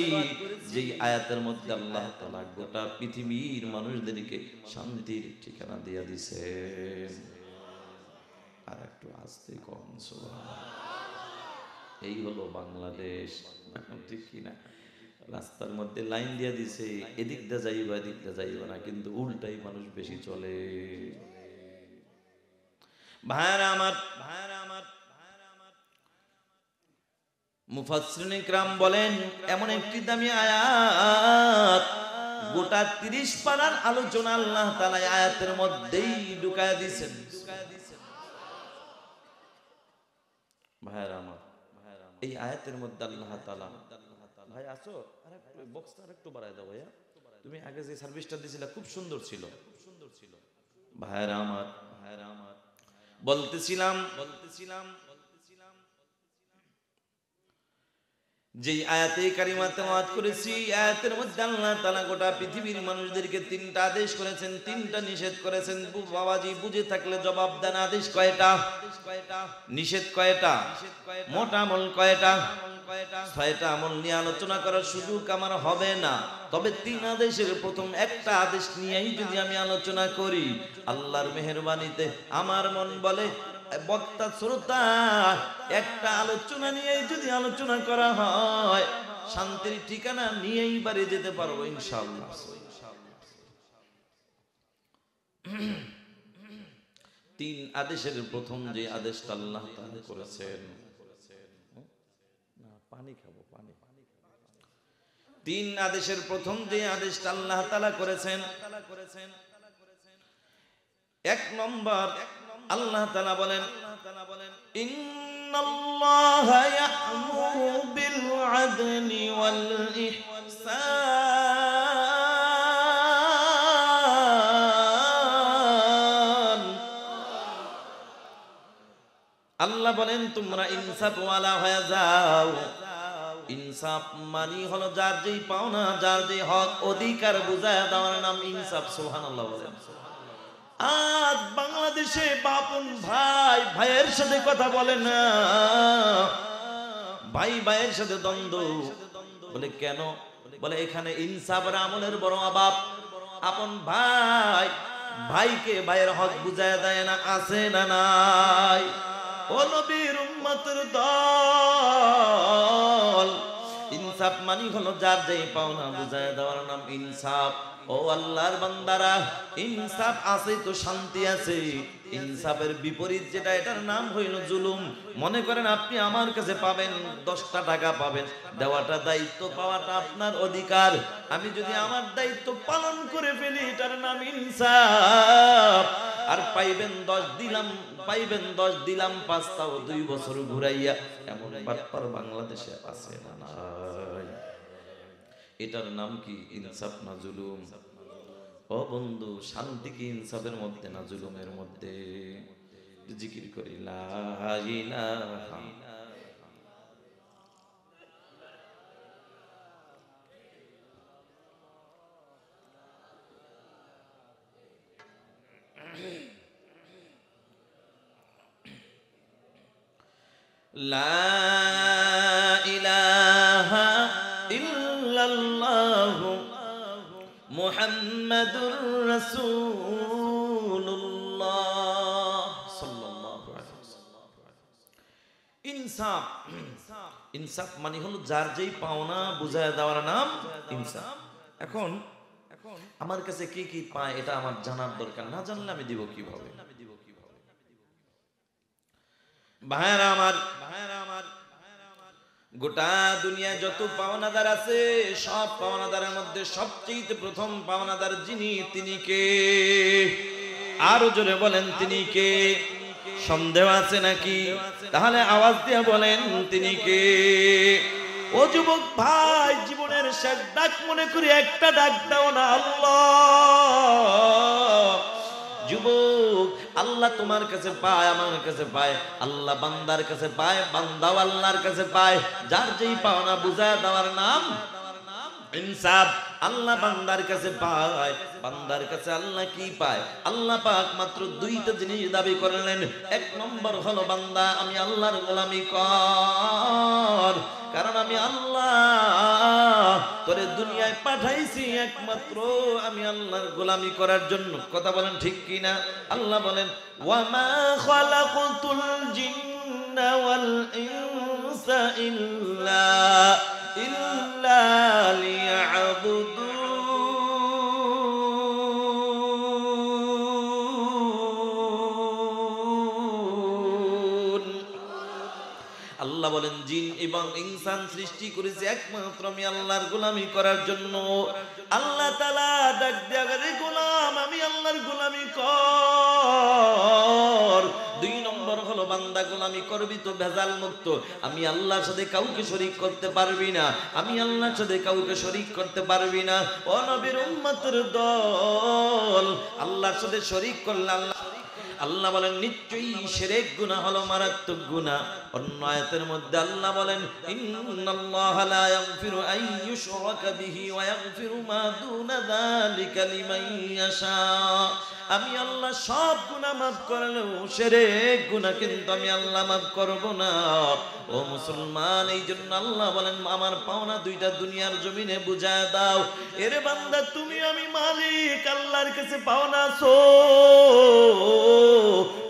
Speaker 1: যেই আয়াতের মধ্যে আল্লাহ তাআলা গোটা পৃথিবীর মানুষদেরকে শান্তির ঠিকানা দিয়ে দিয়েছেন। আর একটু আস্তে কম সুবহানাল্লাহ। এই হলো বাংলাদেশ, ঠিক কিনা? রাস্তার মধ্যে লাইন দিয়ে দিছে, এদিক দিয়ে যাইবা এদিক দিয়ে যাইবা না, কিন্তু উল্টাই মানুষ বেশি চলে। ভাইরা আমার, মুফাসসিরিন ইকরাম বলেন এমন একটি দামি আয়াত, গোটা 30 পারার আলোচনা আল্লাহ তাআলা আয়াতের মধ্যেই ঢুকায়া দিয়েছেন। ভাইরা আমার, এই আয়াতের মধ্যে আল্লাহ তাআলা, ভাই আসো আরেকটু বক্সটা আরেকটু বাড়ায় দাও ভাইয়া, তুমি আগে যে সার্ভিসটা দিয়েছিলে খুব সুন্দর ছিল। ভাইরা আমার, বলতেছিলাম যে আয়াতে কারিমা তেলাওয়াত করেছি, আয়াতের মধ্যে আল্লাহ তাআলা গোটা পৃথিবীর মানুষদেরকে 3টা আদেশ করেছেন, 3টা নিষেধ করেছেন। বাবাজি বুঝে থাকলে জবাব দেন, আদেশ কয়টা, নিষেধ কয়টা, মোটা আমল কয়টা? 6টা আমল নিয়ে আলোচনা করার সুযোগ আমার হবে না। তবে 3 আদেশের প্রথম একটা আদেশ নিয়েই যদি আমি আলোচনা করি, আল্লাহর মেহেরবানিতে আমার মন বলে বক্তা শ্রোতা একটা আলোচনা নিয়েই যদি আলোচনা করা হয়, শান্তির ঠিকানা নিয়েই বাড়ি যেতে পারবো ইনশাআল্লাহ। 3 আদেশের প্রথম যে আদেশটা আল্লাহ তাআলা করেছেন, পানি খাবো, পানি। 3 আদেশের প্রথম যে আদেশটা আল্লাহ তাআলা করেছেন, 1 নম্বর আল্লাহ তাআলা বলেন, ইন্নাল্লাহা ইয়া'মুরু বিল আদলি ওয়াল ইহসান। আল্লাহ বলেন তোমরা ইনসাফ ওয়ালা হয়ে যাও। ইনসাফ মানি হলো যার যেই পাওনা, যার যে হক অধিকার বুঝায় দেওয়ার নাম ইনসাফ। সুবহানাল্লাহ বলেন। আজ বাংলাদেশে বাপন ভাই ভাইয়ের সাথে কথা বলে না, ভাই ভাইয়ের সাথে দ্বন্দ্ব। বলে কেন? বলে এখানে ইনসাফের আমলের বড় অভাব। আপন ভাই ভাইকে ভাইয়ের হক বুঝায় দেয় না, আছে না নাই? ও নবীর উম্মতের দল, ইনসাফ মানি হলো যার যেই পাওনা বুঝায় দেওয়ার নাম ইনসাফ। ও আল্লাহর বান্দারা, ইনসাফ আছে তো শান্তি আছে। ইনসাফের বিপরীত যেটা, এটার নাম হইল জুলুম। মনে করেন আপনি আমার কাছে পাবেন 10টা টাকা পাবেন, দেওয়াটা দায়িত্ব, পাওয়াটা আপনার অধিকার। আমি যদি আমার দায়িত্ব পালন করে ফেলি, এটার নাম ইনসাফ। আর পাইবেন 10 দিলাম, পাইবেন 10 দিলাম 5, তাও 2 বছর ঘুরাইয়া। এমন বাটপার বাংলাদেশে আছে না নাই? এটার নাম কি ইনসাফ না জুলুম? ও বন্ধু, শান্তি কি ইনসাফের মধ্যে না জুলুমের মধ্যে? জিকির করি লা ইলাহা। লা ইলাহা ইল্লাল্লাহ মুহাম্মাদুর রাসূলুল্লাহ সাল্লাল্লাহু আলাইহি ওয়াসাল্লাম। ইনসাফ, ইনসাফ মানে হলো যার যেই পাওনা বুঝায় দেওয়ার নাম ইনসাফ। এখন আমার কাছে কি কি পায় এটা আমার জানার দরকার, না জানলে আমি দিব কিভাবে? ভাইরা আমার, গোটা দুনিয়ায় যত পাওনাদার আছে, সব পাওনাদারের মধ্যে সবচেয়ে প্রথম পাওনাদার যিনি, তিনি কে? আরো জোরে বলেন, তিনি কে? সন্দেহ আছে নাকি? তাহলে আওয়াজ দিয়ে বলেন, তিনি কে? ও যুবক ভাই, জীবনের শেষ ডাক মনে করি একটা ডাক দাও না, আল্লাহ। যুবক, আল্লাহ তোমার কাছে পায়, আমার কাছে পায়, আল্লাহ বান্দার কাছে পায়, বান্দাও আল্লাহর কাছে পায়। যার যেই পাওনা বুঝায় দেওয়ার নাম ইনসাফ। আল্লাহ বান্দার কাছে পায়, বান্দার কাছে আল্লাহ কি পায়? আল্লাহ পাক মাত্র 2টা জিনিস দাবি করলেন। 1 নম্বর হলো, বান্দা আমি আল্লাহর গোলামি কর, কারণ আমি আল্লাহ তোরে দুনিয়ায় পাঠাইছি একমাত্র আমি আল্লাহর গোলামি করার জন্য। কথা বলেন ঠিক কিনা? আল্লাহ বলেন, ওয়ামা খালাকতুল জিন্না ওয়াল ইনসা ইল্লা লিয়াবুদুন। আল্লাহ বলেন, জিন এবং ইনসান সৃষ্টি করেছে একমাত্র আমি আল্লাহর গোলামি করার জন্য। আল্লাহ তাআলা ডাক দিয়া বলে, গোলাম আমি আল্লাহর গোলামি কর। 2 নম্বর হলো, বান্দা গোলামি করবি তো ভেজাল মুক্ত। আমি আল্লাহর সাথে কাউকে শরীক করতে পারবি না, আমি আল্লাহর সাথে কাউকে শরীক করতে পারবি না। ও নবীর উম্মতের দল, আল্লাহর সাথে শরীক করলে আল্লাহ বলেন নিশ্চয়ই শিরক গুনাহ হলো মারাত্মক গুনাহ। অন্য আয়াতের মধ্যে আল্লাহ বলেন, ইন্নাল্লাহা লা ইয়াগফিরু আন ইউশরাকা বিহি ওয়া ইয়াগফিরু মা দুনা যালিকা লিমান ইয়াশা। আমি আল্লাহ সব গুনাহ মাফ করলেও শিরক গুনাহ কিন্তু আমি আল্লাহ মাফ করব না। ও মুসলমান, এই জন্য আল্লাহ বলেন, আমার পাওনা 2টা দুনিয়ার জমিনে বুঝায় দাও। এরে বান্দা, তুমি আমি মালিক, আল্লাহর কাছে পাওনা আছো,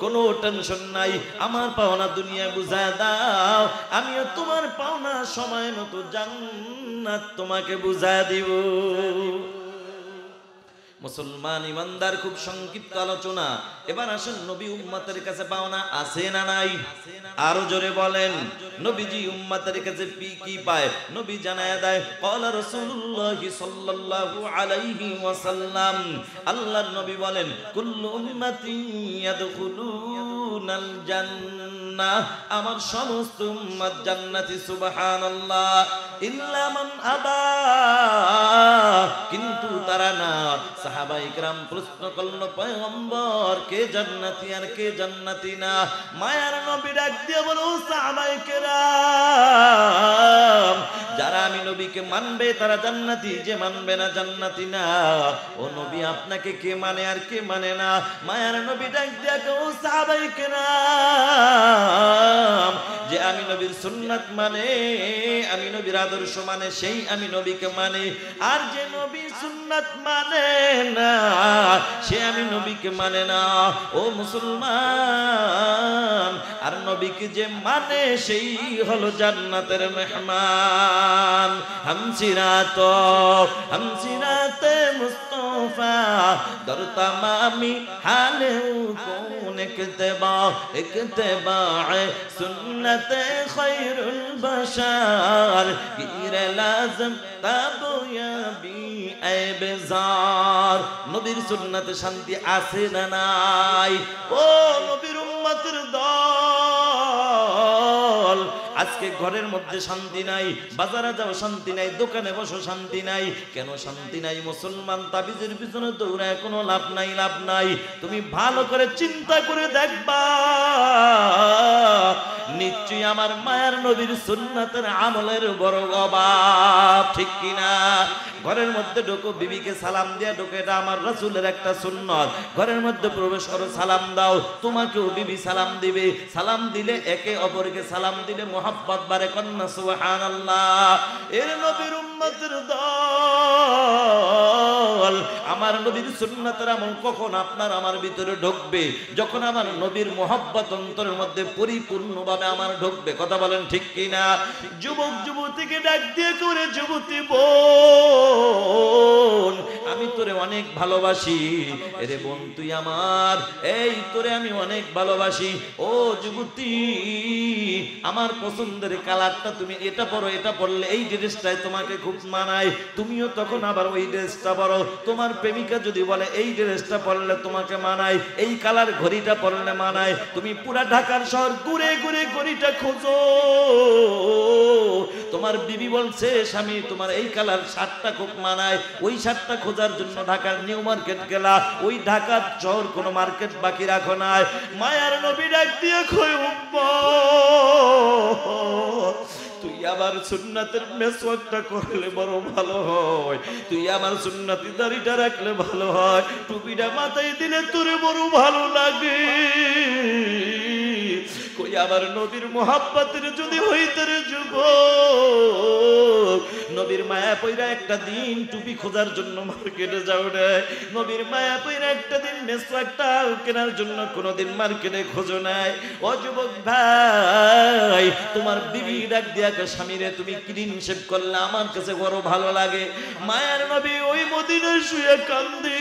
Speaker 1: কোনো টেনশন নাই। আমার পাওনা দুনিয়া বুঝায় দাও, আমিও তোমার পাওনা সময় মতো জান্নাত তোমাকে বুঝায় দিব। মুসলমান ইমানদার, খুব সংক্ষিপ্ত আলোচনা। এবার আসেন, নবী উম্মতের কাছে পাওনা আছে না নাই? আরো জোরে বলেন, নবীজি উম্মতের কাছে কি পায়? নবী জানায় দেয়, ক্বালা রাসূলুল্লাহ সাল্লাল্লাহু আলাইহি ওয়াসাল্লাম, আল্লাহর নবী বলেন, কুল্লু উম্মতি ইয়াদখুলুনাল জান্নাহ, আমার সমস্ত উম্মত জান্নাতি, সুবহানাল্লাহ, ইল্লা মান আবা, কিন্তু তারা না। সাহাবায়ে কেরাম প্রশ্ন করল, পয়গম্বর, কে জান্নাতি আর কে জান্নাতি না? মায়ার নবী ডাক দিয়ে বলো, সাহাবায়ে কেরাম যারা আমি নবীকে মানবে তারা জান্নাতি, যে মানবে না জান্নাতি না। ও নবী আপনাকে কে মানে আর কে মানে না? মায়ার নবী ডাক দিয়া ও সাহাবায়ে কেরাম, যে আমি নবীর সুন্নাত মানে, আমি নবীর আদর্শ মানে, সেই আমি নবীকে মানে। আর যে নবী সুন্নাত মানে না, সে আমি নবীকে মানে না। ও মুসলমান, আর নবীকে যে মানে সেই হলো জান্নাতের মেহমান। হামসিরাতে মুস্তাফা দর তামামি হালে কোন ইক্তেবা সুন্নতে খায়রুল বাশার গিরে লাজম তাবয়াবি আইবজার। নবীর সুন্নাতে শান্তি আছে না নাই? ও নবীর উম্মতের দল, আজকে ঘরের মধ্যে শান্তি নাই, বাজারে যাও শান্তি নাই, দোকানে বসো শান্তি নাই। কেন শান্তি নাই? মুসলমান তাবিজের পিছনে দৌড়ায় কোনো লাভ নাই, লাভ নাই। তুমি ভালো করে চিন্তা করে দেখবা, নিশ্চয়ই আমার মায়ার নবীর সুন্নাতের আমলের বড় অভাব, ঠিক কিনা? ঘরের মধ্যে ঢোকো, বিবিকে সালাম দিয়া ঢোকে, এটা আমার রাসূলের একটা সুন্নত। ঘরের মধ্যে প্রবেশ করো, সালাম দাও, তোমাকেও বিবি সালাম দিবে। সালাম দিলে একে অপরকে সালাম দিলে মোহাব্বত বাড়ে, কন্যা সুবহানাল্লাহ। এর নবীর উম্মতের দল, আমার নবীর সুন্নাতের আমল কখন আপনার আমার ভিতরে ঢুকবে? যখন আমার নবীর মোহাব্বত অন্তরের মধ্যে পরিপূর্ণভাবে আমার ঢুকবে। কথা বলেন ঠিক কিনা? যুবক যুবতীকে ডাক দিয়ে করে, যুবতী বোন, আমি তোরে অনেক ভালোবাসি। এরে বোন তুই আমার, এই তোরে আমি অনেক ভালোবাসি। ও যুবতী, আমার পছন্দের কালারটা তুমি এটা পরো, এটা পরলে এই ড্রেসটাই তোমাকে খুব মানায়, তুমিও তখন আবার ওই ড্রেসটা পরো। তোমার প্রেমিকা যদি বলে এই ড্রেসটা পরলে তোমাকে মানায়, এই কালার ঘড়িটা পরলে মানায়, তুমি পুরা ঢাকার শহর ঘুরে ঘুরে ঘড়িটা খোঁজো। তোমার বিবি বলছে স্বামী তোমার এই কালার শার্টটা খুব মানায়, ওই শার্টটা খোঁজার জন্য ঢাকার নিউ মার্কেট গেলা, ওই ঢাকার শহর কোনো মার্কেট বাকি রাখো নাই। মায়ার নবী ডাক দিয়ে কয় উম্মত, তুই আমার সুন্নাতের মেসওয়াকটা করলে বড় ভালো হয়, তুই আমার সুন্নতি দাড়িটা রাখলে ভালো হয়, টুপিটা মাথায় দিলে তোরে বড় ভালো লাগে। কই আমার নবীর মোহাব্বতের যদি হইতে রে যুবক, নবীর মায়া পইরা একটা দিন টুপি খোঁজার জন্য মার্কেটে যাও রে, নবীর মায়া পইরা একটা দিন মেসওয়াকটা কেনার জন্য কোনোদিন মার্কেটে খোঁজো নাই। ও যুবক ভাই, তোমার বিবি ডাক দিয়া স্বামীরে তুমি ক্লিন শেভ করলে আমার কাছে বড় ভালো লাগে। মায়ার নবী ওই মদিনায় শুয়ে কান্দে।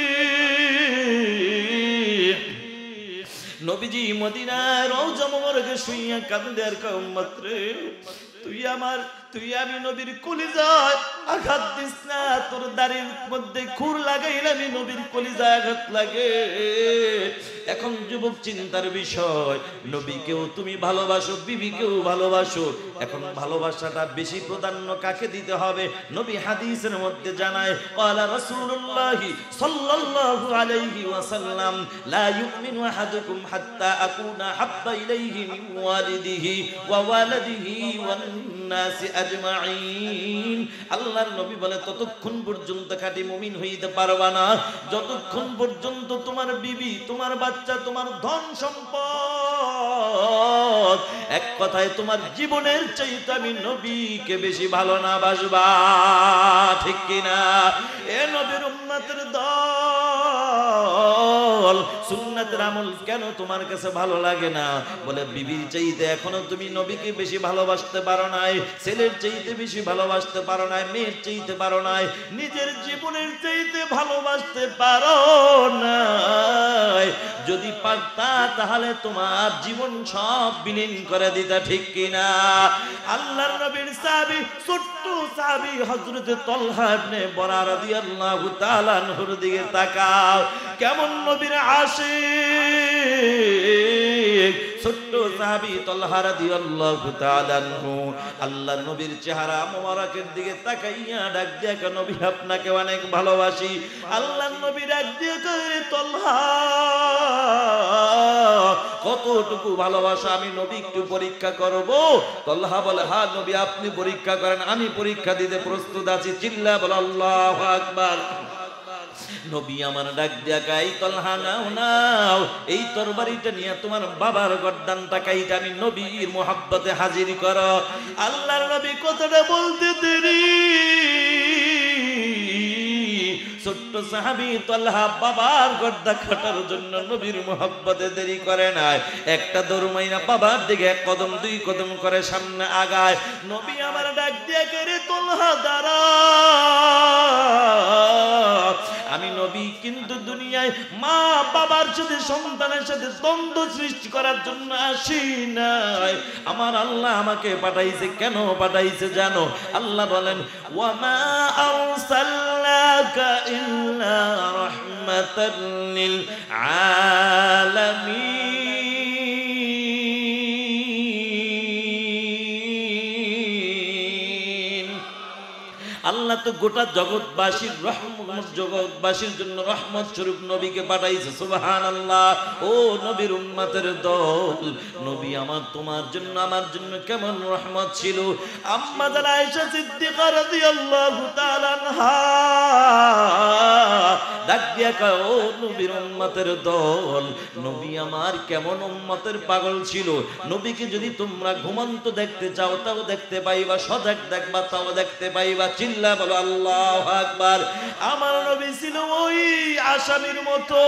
Speaker 1: নবীজি মদিনার রওজা মোবারকে শুইয়া কান্দে আর কয় উম্মত রে, তুই আমি নবীর কলিজায় আঘাত দিস না, তোর দাড়ির মধ্যে খুর লাগাইলে আমি নবীর কলিজায় আঘাত লাগে। এখন যুবক চিন্তার বিষয়, নবীকেও তুমি ভালোবাসো, বিবিকেও ভালোবাসো, এখন ভালোবাসাটা বেশি প্রাধান্য কাকে দিতে হবে? নবী হাদিসের মধ্যে জানায়, ক্বালা রাসূলুল্লাহি সাল্লাল্লাহু আলাইহি ওয়াসাল্লাম, লা ইউমিনু আহাদুকুম হাত্তা আকুনা হাব্বা ইলাইহি মিন ওয়ালিদিহি ওয়া ওয়ালাদিহি ওয়ান নাসি আজমাইন। আল্লাহর নবী বলে, ততক্ষণ পর্যন্ত খাঁটি মুমিন হইতে পারবা না যতক্ষণ পর্যন্ত তোমার বিবি, তোমার বাচ্চা, তোমার ধন সম্পদ, এক কথায় তোমার জীবনের চাইতে আমি নবীকে বেশি ভালো না বাসবা, ঠিক কিনা? এ নবীর উম্মতের দল, সুন্নাতের আমল কেন তোমার কাছে ভালো লাগে না? বলে বিবির চাইতে এখনো তুমি নবীকে বেশি ভালোবাসতে পারো নাই, ছেলের চাইতে বেশি ভালোবাসতে পারো নাই, মেয়ের চাইতে পারো নাই, নিজের জীবনের চাইতে ভালোবাসতে পারো নাই। যদি পারতা তাহলে তোমার জীবন সব বিলীন করে দিতা, ঠিক কিনা? আল্লাহর নবীর সাহাবী, ছোট্ট সাহাবী হযরত তালহা ইবনে বরা রাদিয়াল্লাহু তাআলা আনহুর দিকে তাকাও, কেমন নবীর আশিক, ছোট্ট সাহাবী তালহা রাদিয়াল্লাহু তাআলা আনহু আল্লাহর নবীর চেহারা মোবারকের দিকে তাকাইয়া ডাক দিয়া কয় নবী আপনাকে অনেক ভালোবাসি। আল্লাহর নবী ডাক দিয়া কয় তালহা কতটুকু ভালোবাসা আমি নবী একটু পরীক্ষা করব? তালহা বলে হ্যাঁ নবী আপনি পরীক্ষা করেন, আমি পরীক্ষা দিতে প্রস্তুত আছি। চিল্লা বলে আল্লাহু আকবার। নবী আমার ডাক দিয়া গাই তালহা নাও নাও এই তরবারিটা নিয়ে তোমার বাবার গর্দানটা কাইটা আমি নবীর মোহাব্বতে হাজির করো। আল্লাহর নবী কথাটা বলতে দেরি ছোট্ট সাহাবী তালহা বাবার গর্দা কাটার জন্য নবীর মোহাব্বতে দেরি করে নাই। একটা দৌড় মাইনা বাবার দিকে এক কদম দুই কদম করে সামনে আগায়। নবী আমার ডাক দিয়া করে তালহা দাঁড়া, আমি নবী কিন্তু দুনিয়ায় মা বাবার সাথে সন্তানের সাথে দ্বন্দ্ব সৃষ্টি করার জন্য আসি নাই। আমার আল্লাহ আমাকে পাঠাইছে, কেন পাঠাইছে জানো? আল্লাহ বলেন ওয়ামা আরসালনাকা ইল্লা রাহমাতাল লিল আলামিন। আল্লাহ তো গোটা জগৎবাসীর জগৎবাসীর জন্য রহমত স্বরূপ নবীকে পাঠাইছে। সুবহানাল্লাহ। ও নবীর উম্মতের দল, নবী আমার তোমার জন্য আমার জন্য কেমন রহমত ছিল। আম্মা জান আয়েশা সিদ্দিকা রাদিয়াল্লাহু তাআলা আনহা ডাক দিয়া কয় ও নবীর উম্মতের দল, নবী আমার কেমন উম্মতের পাগল ছিল। নবীকে যদি তোমরা ঘুমন্ত দেখতে চাও তাও দেখতে পাইবা, সজাগ দেখবা তাও দেখতে পাইবা। চিল্লা বলো আল্লাহু আকবার। আমার নবী ছিল ওই আসামির মতো,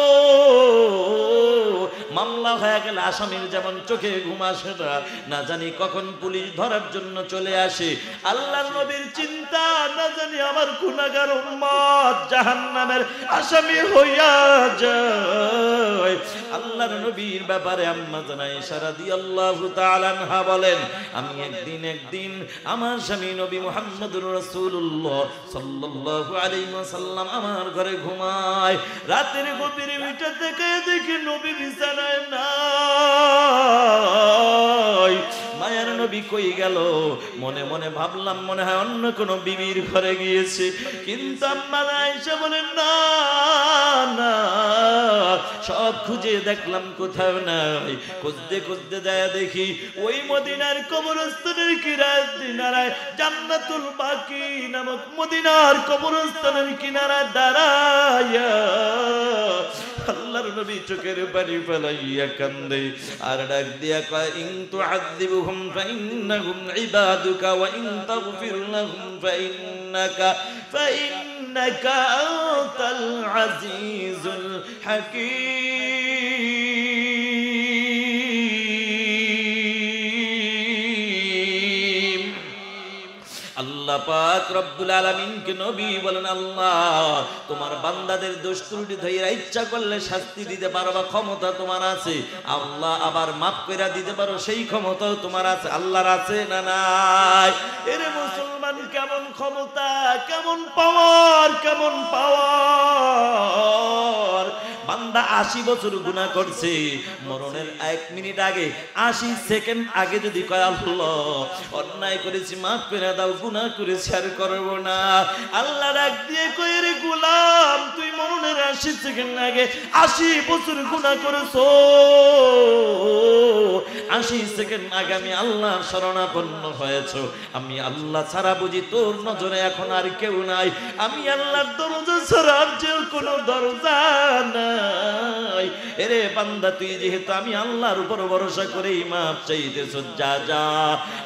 Speaker 1: মামলা হয়ে গেলে আসামির যেমন চোখে ঘুম আসে না, না জানি কখন পুলিশ ধরার জন্য চলে আসে। আল্লাহর নবীর চিন্তা, না জানি আমার গুনাহগার উম্মত জাহান্নামের আসামি হইয়া যায়। আল্লাহর নবীর ব্যাপারে আম্মা জান আয়েশা রাদিয়াল্লাহু তাআলা আনহা বলেন আমি একদিন আমার স্বামী নবী মুহাম্মদুর রাসূলুল্লাহ সাল্লাল্লাহু আলাইহি ওয়াসাল্লাম আমার ঘরে ঘুমায়। রাতের গভীরে উঠে দেখি নবী বিছানায় নাই। মায়ের নবী কই গেল? মনে মনে ভাবলাম মনে হয় অন্য কোন বিবির ঘরে গিয়েছে, কিন্তু আম্মা আয়েশা বলেন না না, সব খুঁজে দেখলাম কোথাও নাই। খুঁজতে খুঁজতে যায় দেখি ওই মদিনার কবরস্থানের কিনারায় জান্নাতুল বাকি নামক মদিনার কবরস্থানের কিনারায় দাঁড়ায়া আল্লাহর নবী চোখের পানি ফেলাইয়া কান্দে আর ডাক দিয়া কয় ইন তুআযিবুহুম ফাইন্নাহুম ইবাদুকা ওয়া ইন তাগফির লাহুম ফাইন্নাকা আনতাল আজিজুল হাকীম। আল্লাহ পাক রব্বুল আলামিনকে নবী বলেন আল্লাহ তোমার বান্দাদের দোষ ত্রুটি ধইরা ইচ্ছা করলে শাস্তি দিতে পারবা, ক্ষমতা তোমার আছে। আল্লাহ আবার মাফ কইরা দিতে পারো, সেই ক্ষমতাও তোমার আছে। আল্লাহর আছে না নাই? এরে মুসলমান কেমন ক্ষমতা, কেমন পাওয়ার, কেমন পাওয়ার। বান্দা 80 বছর গুনাহ করছে, মরণের 1 মিনিট আগে 80 সেকেন্ড আগে যদি কয় আল্লাহ অন্যায় করেছি মাফ করে দাও, গুনাহ করেছি আর করব না, আল্লাহ ডাক দিয়ে কয় রে গোলাম তুই মরণের 80 সেকেন্ড আগে 80 বছর গুনাহ করেছো, 80 সেকেন্ড আগে আমি আল্লাহর শরণাপন্ন হয়েছো। আমি আল্লাহ ছাড়া বুঝি তোর নজরে এখন আর কেউ নাই, আমি আল্লাহর দরজা ছাড়া আর যে কোনো দরজা নাই। এরে বান্দা তুই যেহেতু আমি আল্লাহর উপর ভরসা করেই মাফ চাইতেছো, যা যা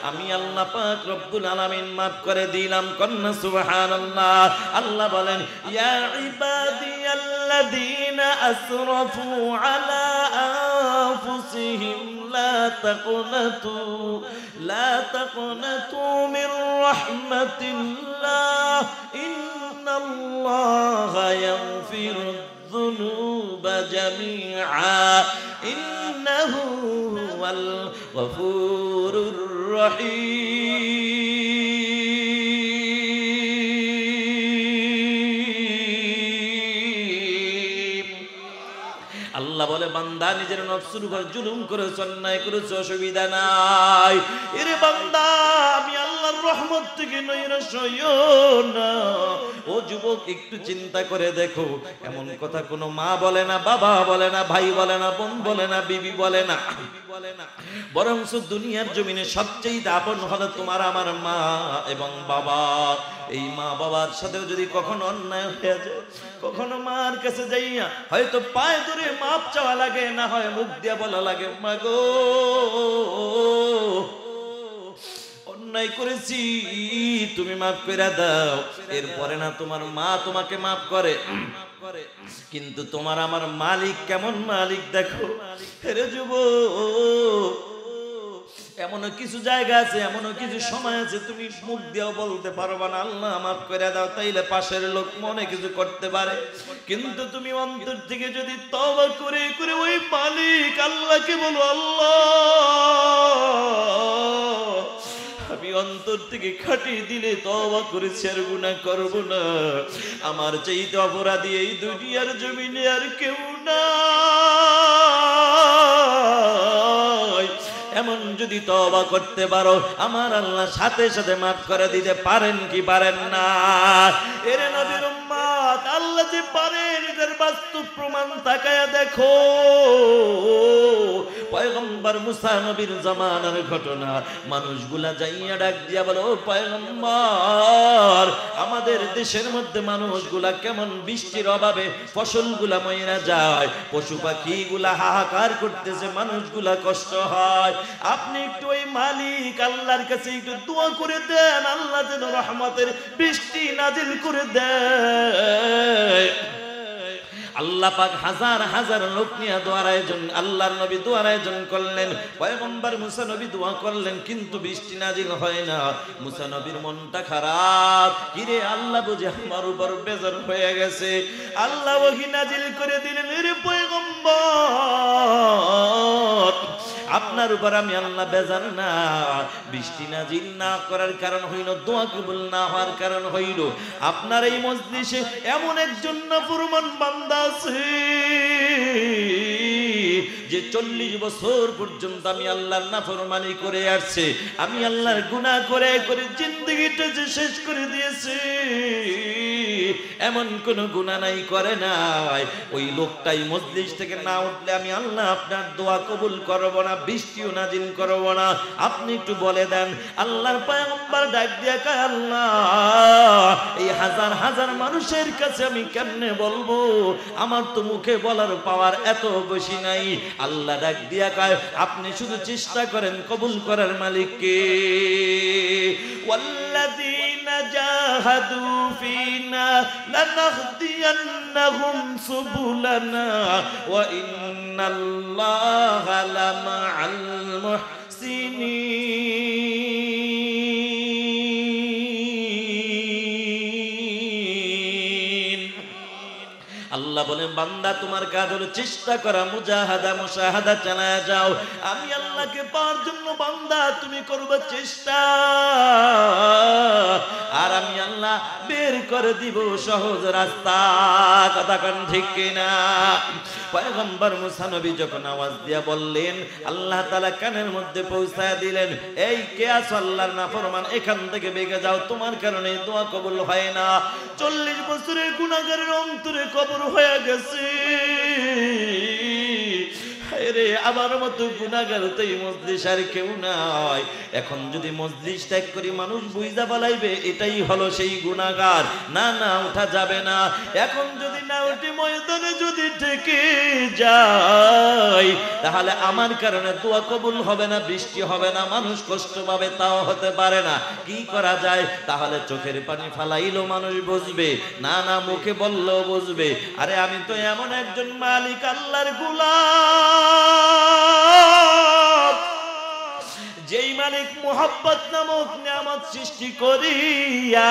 Speaker 1: আমি আল্লাহ পাক রব্বুল আলামিন মাফ করে দিলাম। কন্না সুবহানাল্লাহ। আল্লাহ বলেন ইয়া ইবাদিয়াল্লাযীনা আসরাফু আলা আনফুসিহিম লা তাকনাতু মির রাহমাতিল্লাহ ইন্নাল্লাহা ইয়াগফিরুয যুনুবা জামিআ ইন্নাহু হুয়াল গফুরুর রহিম। আল্লাহ বলে বান্দা নিজের নফসের উপর জুলুম করেছ, অন্যায় করেছ, অসুবিধা নাই। এরে বান্দা আমি আল্লাহর রহমত থেকে নৈরাশ হইও না। ও যুবক একটু চিন্তা করে দেখো, এমন কথা কোনো মা বলে না, বাবা বলে না, ভাই বলে না, বোন বলে না, বিবি বলে না, বরং দুনিয়ার জমিনে সবচেয়ে আপন হলো তোমার আমার মা এবং বাবা। এই মা বাবার সাথেও যদি কখনো অন্যায় হয়ে যায়, কখনো মার কাছে যাইয়া হয়তো পায়ে ধরে মাপ চাওয়া লাগে, না হয় মুখ দিয়া বলা লাগে মা গো অন্যায় করেছি তুমি মাফ করে দাও। এরপরে না তোমার মা তোমাকে মাফ করে, কিন্তু তোমার আমার মালিক কেমন মালিক দেখো। হেরে যুবক, এমনও কিছু জায়গা আছে, এমনও কিছু সময় আছে তুমি মুখ দিয়েও বলতে পারবা না আল্লাহ মাফ করে দাও, তাইলে পাশের লোক মনে কিছু করতে পারে। কিন্তু তুমি অন্তর থেকে যদি তওবা করে করে ওই মালিক আল্লাহকে বলো, আল্লাহ আমি অন্তর থেকে খাটিয়ে দিলে তওবা করেছি আর গুনাহ করব না, আমার চাইতে অপরাধী এই দুনিয়ার জমিনে আর কেউ না। এমন যদি তওবা করতে পারো আমার আল্লাহ সাথে সাথে মাফ করে দিতে পারেন কি পারেন না? এরে নবীর উম্মত, আল্লাহ যে পারেন এর বাস্তব প্রমাণ তাকায়া দেখো। পয়গম্বর মুসা নবীর জামানার ঘটনা, মানুষগুলা যাইয়া ডাক দিয়া বলো ও পয়গম্বর, আমাদের দেশের মধ্যে মানুষগুলা কেমন বৃষ্টির অভাবে ফসলগুলা মইরা যায়, পশু পাখিগুলা হাহাকার করতেছে, মানুষগুলা কষ্ট হয়। আপনি একটু ওই মালিক আল্লাহর কাছে একটু দোয়া করে দেন, আল্লাহ যেন রহমতের বৃষ্টি নাজিল করে দেয়। আল্লাহ পাক হাজার হাজার লোক নিয়ে দোয়ার আয়োজন, আল্লাহর নবী দোয়ার আয়োজন করলেন, পয়গম্বর মুসা নবী দোয়া করলেন, কিন্তু বৃষ্টি নাজিল হয় না। মুসা নবীর মনটা খারাপ, কিরে আল্লাহ বুঝে আমার উপর বেজার হয়ে গেছে। আল্লাহ ওহী নাজিল করে দিলেন, রে পয়গম্বর আপনার উপর আমি আল্লাহ বেজার না, বৃষ্টি নাজিল না করার কারণ হইল, দোয়া কবুল না হওয়ার কারণ হইল আপনার এই মজলিসে এমন একজন নাফরমান বান্দা আছে যে 40 বছর পর্যন্ত আমি আল্লাহর নাফরমানি করে আসছে, আমি আল্লাহর গুনাহ করে করে জিন্দেগিটা যে শেষ করে দিয়েছে, এমন কোন গুনাহ নাই করে নাই। ওই লোকটাই মজলিস থেকে না উঠলে আমি আল্লাহ আপনার দোয়া কবুল করব না, বৃষ্টিও নাজিল করব না। আপনি একটু বলে দেন। আল্লাহর পয়গম্বর ডাক দিয়া কয়, আল্লাহ এই হাজার হাজার মানুষের কাছে আমি কেমনে বলবো, আমার তো মুখে বলার পাওয়ার এত বেশি নাই। আল্লাহ ডাক দিয়া কয়, আপনি শুধু চেষ্টা করেন কবুল করার মালিক কে। ওয়াল্লাযীনা জাহাদু ফিনা লানাহদিয়ান্নাহুম সুবুলানা ওয়া ইন্নাল্লাহা লামাআল মুহসিনিন। আল্লাহ বলেন, বান্দা তোমার কাজ হলো চেষ্টা করা, মুজাহাদা মুশাহাদা চালায়া যাও। আমি আল্লাহকে পাওয়ার জন্য বান্দা তুমি করবে চেষ্টা, আর আমি আল্লাহ বের করে দিব সহজ রাস্তা। কথা কোন ঠিক কিনা? পয়গম্বর মুসা নবী যখন আওয়াজ দিয়া বললেন, আল্লাহ তাআলা কানের মধ্যে পৌঁছায়া দিলেন, এই কে আছো আল্লাহর নাফরমান, এখান থেকে বেগে যাও, তোমার কারণে দোয়া কবুল হয় না। 40 বছরের গুনাহগারের অন্তরে কবর হয়ে গেছে। রে আমার মতো গুনাহগার তো এই মজলিস আর কেউ নাই। এখন যদি মজলিস ত্যাগ করি মানুষ বুঝা বলাইবে এটাই হলো সেই গুনাহগার, না না ওঠা যাবে না। এখন যদি না উঠে ময়দানে যদি থেকে যাই, তাহলে আমার কারণে দোয়া কবুল হবে না, বৃষ্টি হবে না, মানুষ কষ্ট পাবে, তাও হতে পারে না। কি করা যায়? তাহলে চোখের পানি ফালাইলো মানুষ বুঝবে, না না মুখে বললেও বুঝবে। আরে আমি তো এমন একজন মালিক আল্লাহর গোলাম যেই মালিক মোহাব্বত নামক নিয়ামত সৃষ্টি করিয়া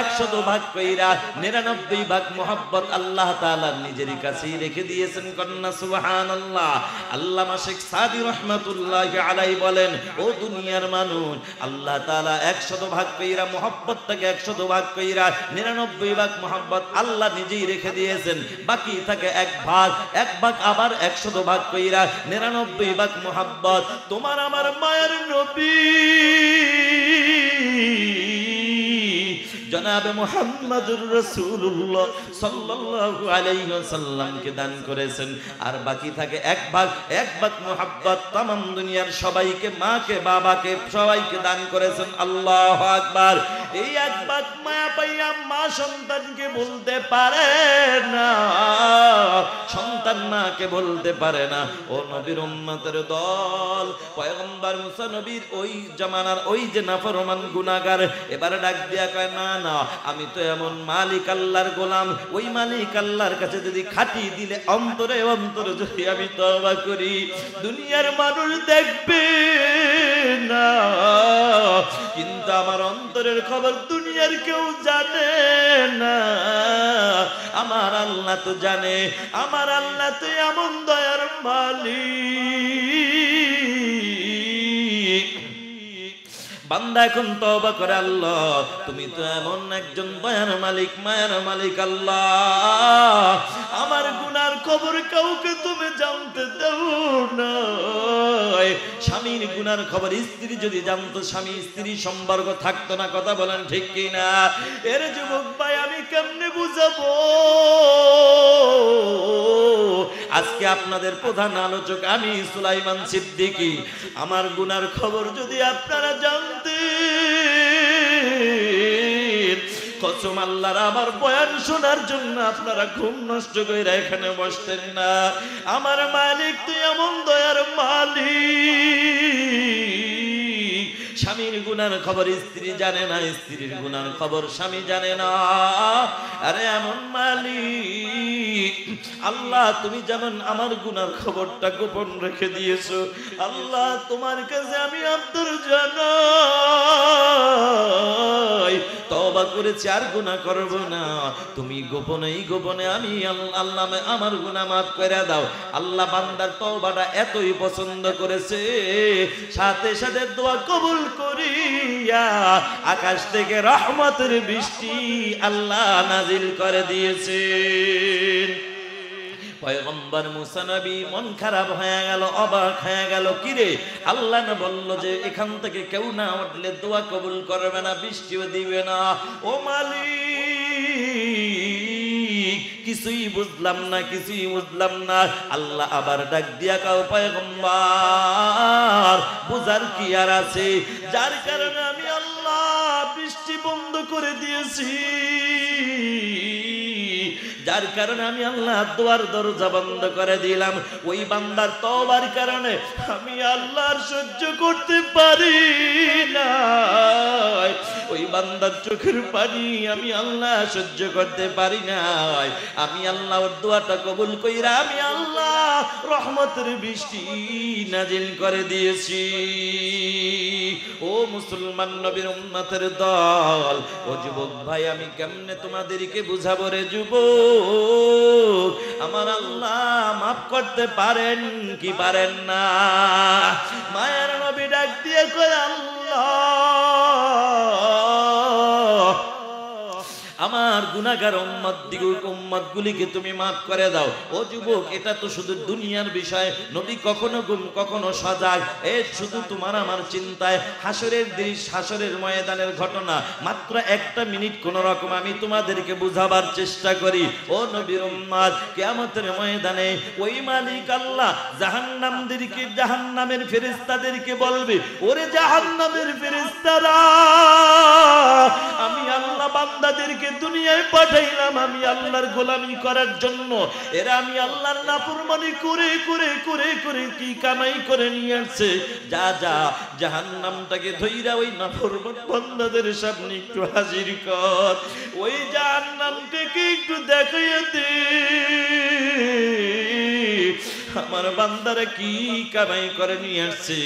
Speaker 1: 100 ভাগ কইরা 99 ভাগ মোহাব্বত আল্লাহ তাআলা নিজের কাছেই রেখে দিয়েছেন। কন্যা সুবহানাল্লাহ। আল্লামা শেখ সাদি রহমাতুল্লাহি আলাইহি বলেন, ও দুনিয়ার মানুষ, আল্লাহ তাআলা 100 ভাগ কইরা মোহাব্বতটাকে 100 ভাগ কইরা 99 ভাগ মোহাব্বত আল্লাহ নিজেই রেখে দিয়েছেন। বাকি থাকে এক ভাগ আবার 100 ভাগ কইরা 99 ভাগ মোহাব্বত তোমার আমার মায়ের নবী জনাবে মুহাম্মদুর রাসূলুল্লাহ সাল্লাল্লাহু আলাইহি ওয়াসাল্লামকে দান করেছেন। আর বাকি থাকে এক ভাগ মুহাব্বত तमाम দুনিয়ার সবাইকে, মাকে বাবাকে সবাইকে দান করেছেন। আল্লাহু আকবার। এই এক ভাগ মায়া পাইয়া মা সন্তানকে বলতে পারে না, সন্তান মাকে বলতে পারে না। ও নবীর উম্মতের দল, পয়গম্বর মুসা নবীর ওই জামানার ওই যে নাফরমান গুনাহগার এবারে ডাক দিয়া কয়, না না, আমি তো এমন মালিক আল্লাহর গোলাম, ওই মালিক আল্লাহর কাছে যদি খাটি দিলে অন্তরে অন্তরে যদি আমি তওবা করি, দুনিয়ার মানুষ দেখবে না, কিন্তু আমার অন্তরের খবর দুনিয়ার কেউ জানে না। আমার আল্লাহ তো জানে, আমার আল্লাহ তো এমন দয়ার মালিক। বান্দা এখন তওবা করে, আল্লাহ তুমি তো এমন একজন দয়ার মালিক, মায়ার মালিক। আল্লাহ আমার গুনার খবর কাউকে তুমি জানতে দাও না। স্বামীর গুনার খবর স্ত্রী যদি জানতো, স্বামী স্ত্রী সম্পর্ক থাকতো না। কথা বলেন ঠিক কিনা? এর যুবক ভাই, আমি কেমনে বুঝাবো? আজকে আপনাদের প্রধান আলোচক আমি সুলাইমান সিদ্দিকী। আমার গুনার খবর যদি আপনারা জানতেন, কসম আল্লাহর, আমার বয়ান শোনার জন্য আপনারা ঘুম নষ্ট করে এখানে বসতেন না। আমার মালিক তুই এমন দয়ার মালিক, স্বামীর গুনার খবর স্ত্রী জানে না, স্ত্রীর গুনার খবর স্বামী জানে না। আরে এমন মালিক আল্লাহ, তুমি যেমন আমার গুনার খবরটা গোপন রেখে দিয়েছো, আল্লাহ তোমার কাছে আমি আব্দুর জানাই, তওবা করেছি আর গুনাহ করব না। তুমি গোপনে আমি আল্লাহ আমার গুনাহ মাফ করে দাও। আল্লাহ বান্দার তওবাটা এতই পছন্দ করেছে, সাথে সাথে দোয়া কবুল করিয়া আকাশ থেকে রহমতের বৃষ্টি আল্লাহ নাজিল করে দিয়েছেন। পয়গম্বর মুসা নবী মন খারাপ হয়ে গেল, অবাক হয়ে গেল। কিরে, আল্লাহ না বললো যে এখান থেকে কেউ না উঠলে দোয়া কবুল করবে না, বৃষ্টিও দিবে না? ও মালিক, কিছুই বুঝলাম না। আল্লাহ আবার ডাক দিয়া কাও, পয়গম্বর বুঝার কি আর আছে, যার কারণে আমি আল্লাহ বৃষ্টি বন্ধ করে দিয়েছি, যার কারণে আমি আল্লাহ দোয়ার দরজা বন্ধ করে দিলাম, ওই বান্দার তওবার কারণে আমি আল্লাহর সহ্য করতে পারি না। ওই বান্দার চোখের পানি আমি আল্লাহ সহ্য করতে পারি না। আমি আল্লাহ ওর দোয়াটা কবুল কইরা আমি আল্লাহ রহমতের বৃষ্টি নাজিল করে দিয়েছি। ও মুসলমান নবীর উম্মতের দল, ও যুবক ভাই, আমি কেমনে তোমাদেরকে বুঝাবো রে যুবক? আমার আল্লাহ মাফ করতে পারেন কি পারেন না? মায়ের নবী ডাক দিয়ে কয়, আল্লাহ আমার গুনাহগার উম্মতগুলিকে তুমি মাফ করে দাও। ও যুবক, এটা তো শুধু দুনিয়ার বিষয়, নবী কখনো গুম কখনো সজাগ। এ শুধু তোমার আমার চিন্তায় হাসরের দৃশ্য, হাসরের ময়দানের ঘটনা মাত্র একটা মিনিট কোন রকম আমি তোমাদেরকে বুঝাবার চেষ্টা করি। ও নবীর উম্মত, কিয়ামতের ময়দানে ওই মালিক আল্লাহ জাহান্নামের ফেরেশতাদেরকে বলবে, ওরে জাহান্নামের ফেরেশতারা, আমি আল্লাহ বান্দাদেরকে দুনিয়ায় পাঠাইলাম আমি আল্লাহর গোলামি করার জন্য, এরা আমি আল্লাহর নাফরমানি করে করে করে করে কি কামাই করে নিয়ে আসছে, যা যা জাহান্নামটাকে ধইরা ওই নাফরমান বান্দাদের সামনে একটু হাজির কর, ওই জাহান্নামটাকে একটু দেখাইয়া দে। আমার বান্দারা কি কামাই করে নিয়ে আসছে।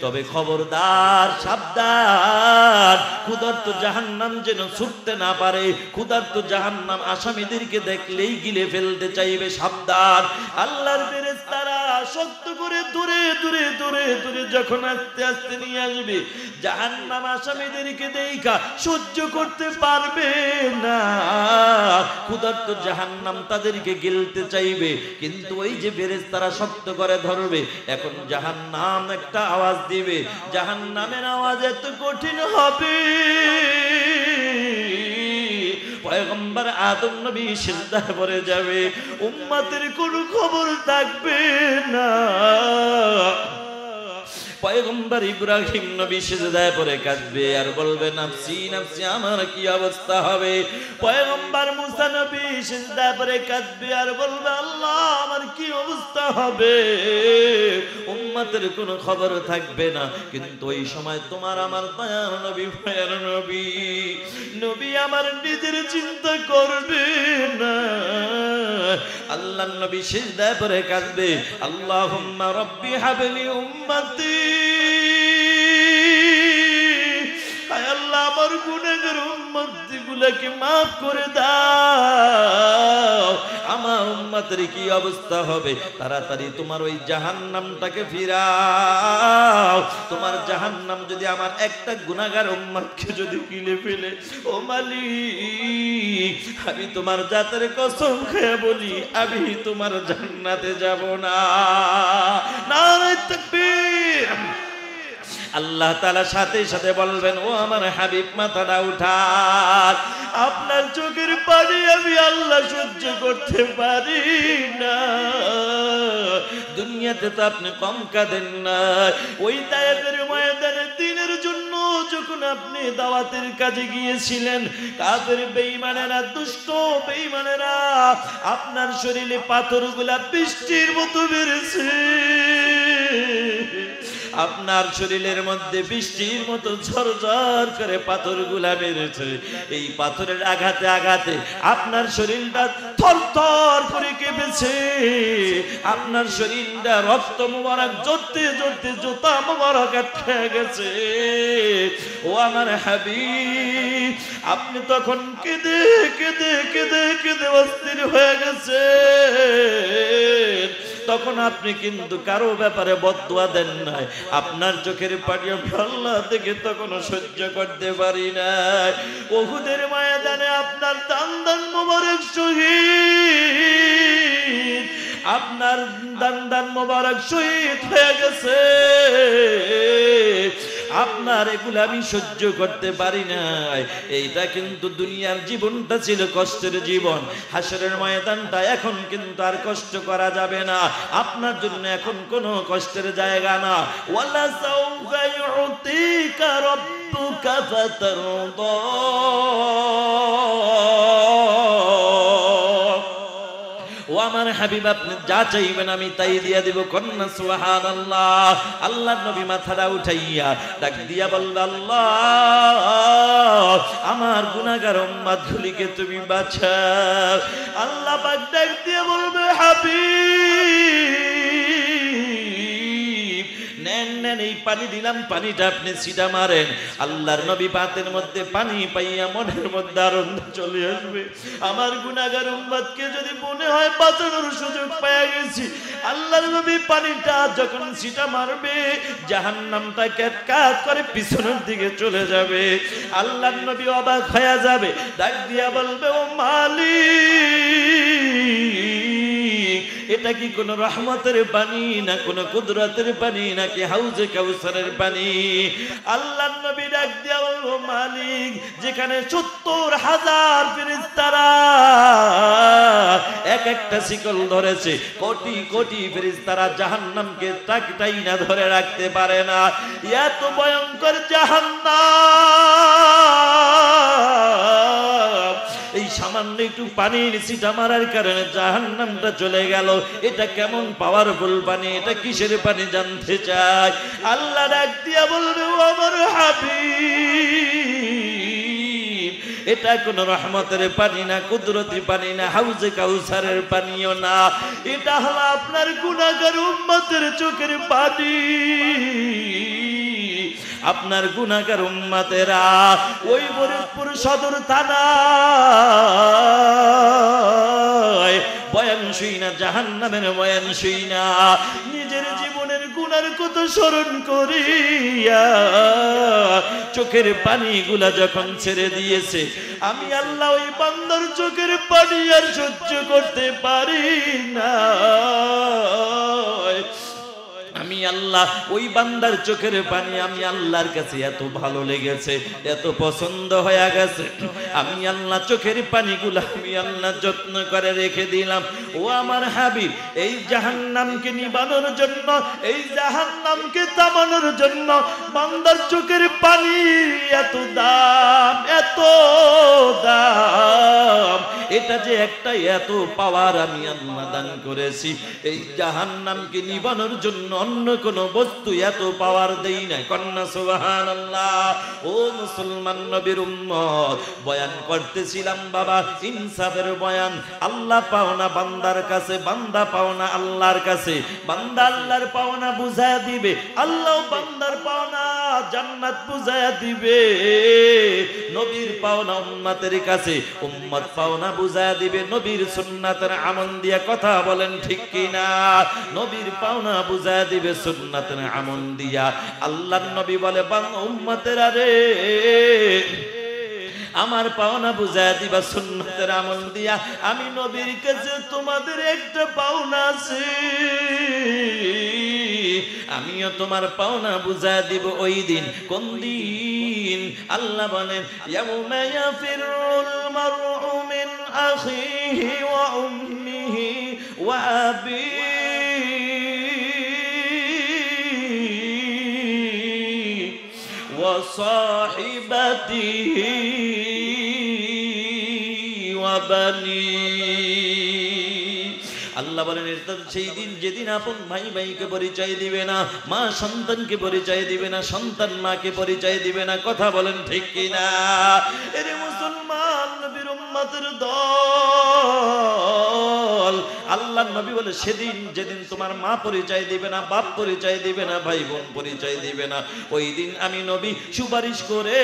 Speaker 1: তবে খবরদার, সাবধান, ক্ষুধার্ত জাহান্নাম যেন ছুটতে না পারে। ক্ষুধার্ত জাহান্নাম আসামিদেরকে দেখলেই গিলে ফেলতে চাইবে, সাবধান। আল্লাহর ফেরেশতারা শক্ত করে দূরে দূরে দূরে দূরে যখন আস্তে আস্তে নিয়ে আসবে, জাহান্নাম আসামিদেরকে দেখা সহ্য করতে পারবে না। ক্ষুধার্ত জাহান্নাম তাদেরকে গিলতে চাইবে, কিন্তু ওই যে ফেরেশতারা শক্ত করে ধরবে। এখন জাহান্নাম একটা আওয়াজ দিবে, জাহান্নামের আওয়াজ এত কঠিন হবে, পয়গম্বর আদম নবী সিজদায় পড়ে যাবে, উম্মতের কোনো খবর থাকবে না। পয়গম্বর ইব্রাহিম নবী সিজদায় পড়ে কাঁদবে আর বলবে নাফসি নাফসি, আমার কি অবস্থা হবে। পয়গম্বর মুসা নবী সিজদায় পড়ে কাঁদবে আর বলবে আল্লাহ আমার কি অবস্থা হবে। উম্মতের কোনো খবর থাকবে না। কিন্তু ওই সময় তোমার আমার দয়ার নবী, মায়ের নবী, নবী আমার নিজের চিন্তা করবে না। আল্লাহর নবী সিজদায় পড়ে কাঁদবে, আল্লাহুম্মা রাব্বি হাবলি উম্মতি, আয় আল্লাহ আমার গুনাহগার উম্মতগুলোকে maaf করে দাও। আমার উম্মতের কি অবস্থা হবে। তাড়াতাড়ি তোমার ওই জাহান্নামটাকে ফিরাও। তোমার জাহান্নাম যদি আমার একটা গুনাহগার উম্মতকে যদি গিলে ফেলে, ও মালিক আমি তোমার জাতের কসম খেয়ে বলি আমি তোমার জান্নাতে যাব না। নারে তাকবীর। আল্লাহ তাআলা সাথে সাথে বলবেন ও আমার হাবিব মাথাটা উঠান, আপনার চোখের পানি আমি আল্লাহ সহ্য করতে পারি না। দুনিয়াতে তো আপনি কম কাঁদেন না। ওই তায়েফের ময়দানে দিনের জন্য যখন আপনি দাওয়াতের কাজে গিয়েছিলেন, কাফের বেঈমানেরা, দুষ্ট বেঈমানেরা আপনার শরীরে পাথরগুলা বৃষ্টির মতো বেড়েছে। আপনার শরীরের মধ্যে বৃষ্টির মতো ঝরঝর করে পাথরগুলা বেড়েছে। এই পাথরের আঘাতে আঘাতে আপনার শরীরটা থরথর করে কেঁপেছে। আপনার শরীরটা রক্ত মোবারক জড়তে জড়তে জুতা মোবারক আটকে গেছে। ও আমার হাবিব, আপনি তখন কেঁদে কেঁদে কেঁদে কেঁদে অস্থির হয়ে গেছে। তখন আপনি কিন্তু কারো ব্যাপারে বদদুয়া দেন নাই। আপনার চোখের পানি আমি আল্লাহ থেকে তখনও সহ্য করতে পারি না। উহুদের ময়দানে আপনার দান দান মোবারক শহীদ, আপনার দান দান মোবারক শহীদ হয়ে গেছে। আপনার এগুলো আমি সহ্য করতে পারি নাই। এইটা কিন্তু দুনিয়ার জীবনটা ছিল কষ্টের জীবন। হাসরের ময়দানটা এখন কিন্তু আর কষ্ট করা যাবে না। আপনার জন্য এখন কোনো কষ্টের জায়গা না। ওয়ালা সাউফা ইউতিকা রাব্বুকা ফাতারদা, ও আমার হাবিব আপনি যা চাইবেন আমি তাই দিয়া দিব। কন্যা সুবহানাল্লাহ। আল্লাহর নবী মাথাটা উঠাইয়া ডাক দিয়া বলল আল্লাহ আমার গুনাহগার উম্মতগুলিকে তুমি বাঁচাও। আল্লাহ পাক ডাক দিয়া বলবে হাবিব নেন নেন, এই পানি দিলাম, পানিটা আপনি ছিটা মারেন। আল্লাহর নবী পাতের মধ্যে পানি পাইয়া মনের মধ্যে আনন্দ চলে আসবে। আমার গুনাহগার উম্মতকে যদি মনে হয় বাঁচানোর সুযোগ পেয়ে গেছি, আল্লাহর নবী পানিটা যখন ছিটা মারবে জাহান্নামটা ক্যাটকাট করে পিছনের দিকে চলে যাবে। আল্লাহর নবী অবাক হয়ে যাবে, ডাক দিয়া বলবে ও মালিক, এটা কি কোন রহমতের পানি না কোন কুদরতের পানি নাকি হাউজে কাউসারের পানি? আল্লাহর নবী ডাক দিয়া বলবো মালিক, যেখানে 70,000 ফেরেশতারা এক একটা শিকল ধরেছে, কোটি কোটি ফেরেশতারা জাহান্নামকে টাকটাই না ধরে রাখতে পারে না। এত ভয়ঙ্কর জাহান্নাম, এই সামান্য একটু পানির ছিটা মারার কারণে জাহান্নামটা চলে গেল। এটা কেমন পাওয়ারফুল পানি, এটা কিসের পানি জানতে চাই। আল্লাহ ডাক দিয়া বলবে ও আমার হাবিব, এটা কোন রহমতের পানি না, কুদরতি পানি না, হাউজে কাউসারের পানিও না, এটা হলো আপনার গুনাহগার উম্মতের চোখের পানি। আপনার গুনাহগার উম্মতেরা ওই ফরিদপুর সদর থানায় বয়ান শুই না, জাহান্নামের বয়ান শুই না, নিজের জীবনের গুনার কথা স্মরণ করিয়া চোখের পানিগুলা যখন ছেড়ে দিয়েছে, আমি আল্লাহ ওই বান্দার চোখের পানি আর সহ্য করতে পারি না। আমি আল্লাহ ওই বান্দার চোখের পানি আমি আল্লাহর কাছে এত ভালো লেগেছে, এত পছন্দ হয়ে গেছে, আমি আল্লাহ চোখের পানিগুলো আমি আল্লাহ যত্ন করে রেখে দিলাম। ও আমার হাবিব, এই জাহান্নামকে নিবানোর জন্য, এই জাহান্নামকে থামানোর জন্য বান্দার চোখের পানি এত দাম, এত দাম, এটা যে একটা এত পাওয়ার আমি আল্লাহ দান করেছি। এই জাহান্নামকে নিবানোর জন্য অন্য কোন বস্তু এত পাওয়ার দেই নাই। কন্যা সুবহানাল্লাহ। ও মুসলমান নবীর উম্মত, বয়ান করতেছিলাম বাবা ইনসাফের বয়ান। আল্লাহ পাওনা বান্দার কাছে, বান্দা পাওনা আল্লাহর কাছে, বান্দা আল্লাহর পাওনা বুঝায়া দিবে, আল্লাহ বান্দার পাওনা জান্নাত বুঝায়া দিবে। নবীর পাওনা উম্মতের কাছে, উম্মত পাওনা বুঝায়া দিবে নবীর সুন্নাতের আমল দিয়া। কথা বলেন ঠিক কিনা? নবীর পাওনা বুঝায়া দিবে সুন্নাতের আমল দিয়া। আল্লাহর নবী বলে উম্মতেরা রে, আমার পাওনা বুঝায়া দিবা সুন্নাতের আমল দিয়া। আমি নবীর কাছে তোমাদের একটা পাওনা আছে, আমিও তোমার পাওনা বুঝায়া দিব ওই দিন। কোন দিন? আল্লাহ বলেন ইয়াউমা ইয়াফিরুল মারউ মিন আখিহি ওয়া উম্মিহি ওয়া আবিহি ওয়া সাহিবাতিহি ওয়া বানি। আল্লাহ বলেন এটা সেই দিন যেদিন আপন ভাই ভাইকে পরিচয় দিবে না, মা সন্তানকে পরিচয় দিবে না, সন্তান মাকে পরিচয় দিবে না। কথা বলেন ঠিক কিনা? এরে মুসলমান নবীর উম্মতের দল, আল্লাহর নবী বলে সেদিন যেদিন তোমার মা পরিচয় দিবে না, বাপ পরিচয় দিবে না, ভাই বোন পরিচয় দিবে না, ওই দিন আমি নবী সুপারিশ করে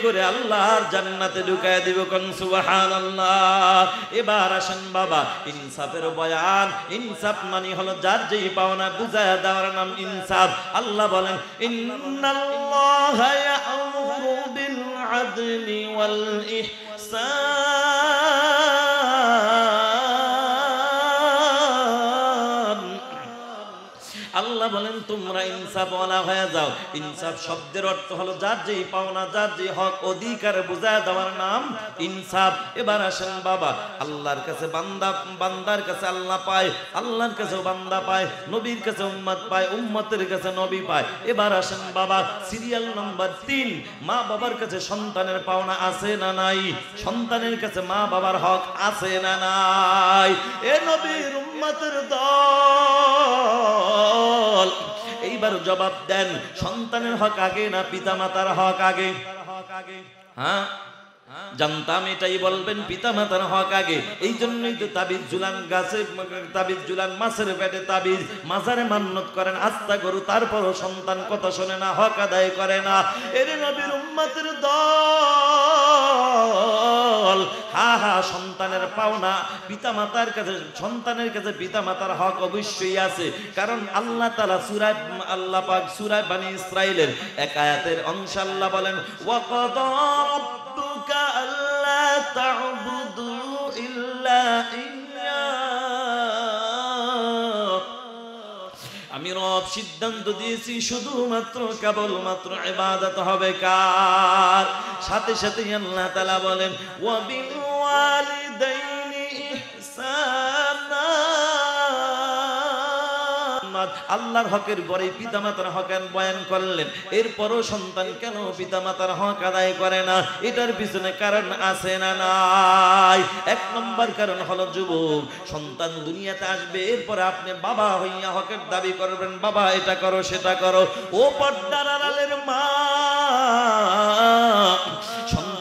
Speaker 1: করে আল্লাহর জান্নাতে ঢুকায় দিব। কোন সুবহানাল্লাহ। এবার আসেন বাবা ইনসাফের বয়ান। ইনসাফ মানে হলো যার যেই পাওনা বুঝায়া দেওয়ার নাম ইনসাফ। আল্লাহ বলেন ইন্নাল্লাহা ইয়া'মুরু বিল আদলি ওয়াল ইহসান। আল্লাহ বলেন তোমরা ইনসাফ ওয়ালা হয়ে যাও। ইনসাফ শব্দের অর্থ হলো যার যেই পাওনা, যার যে হক অধিকার বুঝায় দেওয়ার নাম ইনসাফ। এবার আসেন বাবা আল্লাহর কাছে বান্দা, বান্দার কাছে আল্লাহ পায়, আল্লাহর কাছে বান্দা পায়, নবীর কাছে উম্মত পায়, উম্মতের কাছে নবী পায়। এবার আসেন বাবা সিরিয়াল নাম্বার 3, মা বাবার কাছে সন্তানের পাওনা আছে না নাই? সন্তানের কাছে মা বাবার হক আছে না নাই? এ নবীর উম্মতের দল, এইবার জবাব দেন, সন্তানের হক আগে না পিতা মাতার হক আগে? হ্যাঁ জানতাম এটাই বলবেন, পিতা মাতার হক আগে। এই জন্যই তো তাবিজ ঝুলান, গাছে তাবিজ ঝুলান, মাছের পেটে তাবিজ, মাজারে মান্নত করেন, আস্থা করু, তারপরও সন্তান কথা শোনে না, হক আদায় করে না। এর নবীর উম্মতের দল, হা হা সন্তানের পাওনা পিতা মাতার কাছে, সন্তানের কাছে পিতা মাতার হক অবশ্যই আছে। কারণ আল্লাহ তাআলা সূরা আল্লাহ পাক সূরা বনী ইসরাঈলের এক আয়াতের অংশ আল্লাহ বলেন ওয়াকাদা রাব্বুকা আল্লা তা'বুদু ইল্লা ইয়্যাহু, আমি রব সিদ্ধান্ত দিয়েছি শুধুমাত্র কেবলমাত্র ইবাদত হবে কার? সাথে সাথে আল্লাহ তাআলা বলেন ওয়া বিল ওয়ালিদাইনি ইহসানা। আল্লাহর হকের পরে পিতামাতার হকের বয়ান করলেন, এরপরও সন্তান কেন পিতামাতার হক আদায় করে না? এটার পিছনে কারণ আছে না নাই? এক নম্বর কারণ হলো যুবক, সন্তান দুনিয়াতে আসবে, এরপরে আপনি বাবা হইয়া হকের দাবি করবেন, বাবা এটা করো সেটা করো। ও পর্দার আড়ালের মা,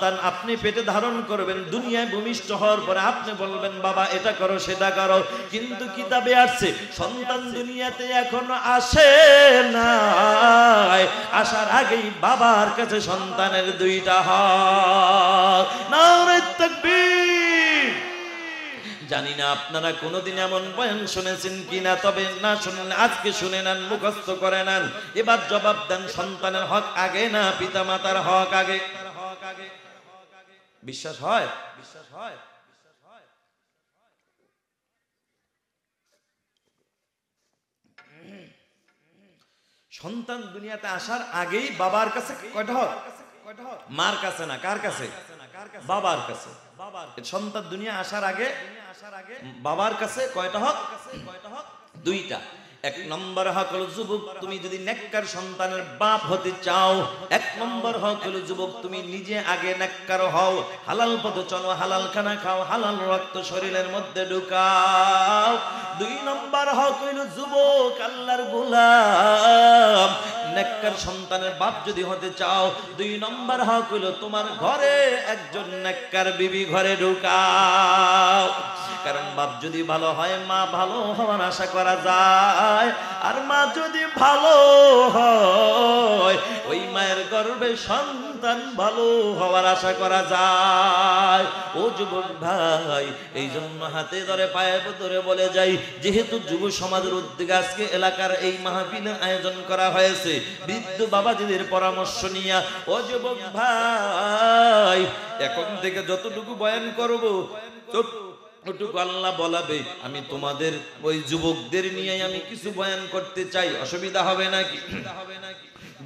Speaker 1: সন্তান আপনি পেটে ধারণ করবেন, দুনিয়ায় ভূমিষ্ঠ হওয়ার পরে আপনি বলবেন বাবা এটা করো সেটা করো, কিন্তু কিতাবে আসছে সন্তান দুনিয়াতে এখনো আসে না, আসার আগেই বাবার কাছে সন্তানের দুইটা হাত। নারে তাকবীর। জানি না আপনারা কোনোদিন এমন বয়ান শুনেছেন কিনা, তবে না শুনলে আজকে শুনে নেন, মুখস্থ করে নেন, এবার জবাব দেন সন্তানের হক আগে না পিতা মাতার হক আগে? বিশ্বাস হয়? বিশ্বাস হয়? সন্তান দুনিয়াতে আসার আগেই বাবার কাছে কয়টা হক? মার কাছে না, কার কাছে? বাবার কাছে। সন্তান দুনিয়া আসার আগে বাবার কাছে কয়টা হক? দুইটা। এক নম্বর হক হলো যুবক, তুমি যদি নেককার সন্তানের বাপ হতে চাও, এক নম্বর হক হলো যুবক তুমি নিজে আগে নেককার হও, হালাল পথে চলো, হালাল খানা খাও, হালাল রক্ত শরীরের মধ্যে ঢুকাও। দুই নম্বর হক হইল যুবক আল্লাহর গোলাম, নেককার সন্তানের বাপ যদি হতে চাও, দুই নম্বর হক হইল তোমার ঘরে একজন নেককার বিবি ঘরে ঢুকাও। কারণ বাপ যদি ভালো হয় মা ভালো হওয়ার আশা করা যায়, আর মা যদি ভালো হয় ওই মায়ের গর্ভে সন্তান ভালো হওয়ার আশা করা যায়। ও যুবক ভাই, এই জন্য হাতে ধরে পায়ে ধরে বলে যাই, যেহেতু যুব সমাজের উদ্যোগে আজকে এলাকার এই মাহফিলের আয়োজন করা হয়েছে, বৃদ্ধ বাবাজিদের পরামর্শ নিয়ে, ও যুবক ভাই এখন থেকে যতটুকু বয়ান করব ওটুকু আল্লাহ বলাবে, আমি তোমাদের ওই যুবকদের নিয়ে আমি কিছু বয়ান করতে চাই, অসুবিধা হবে নাকি?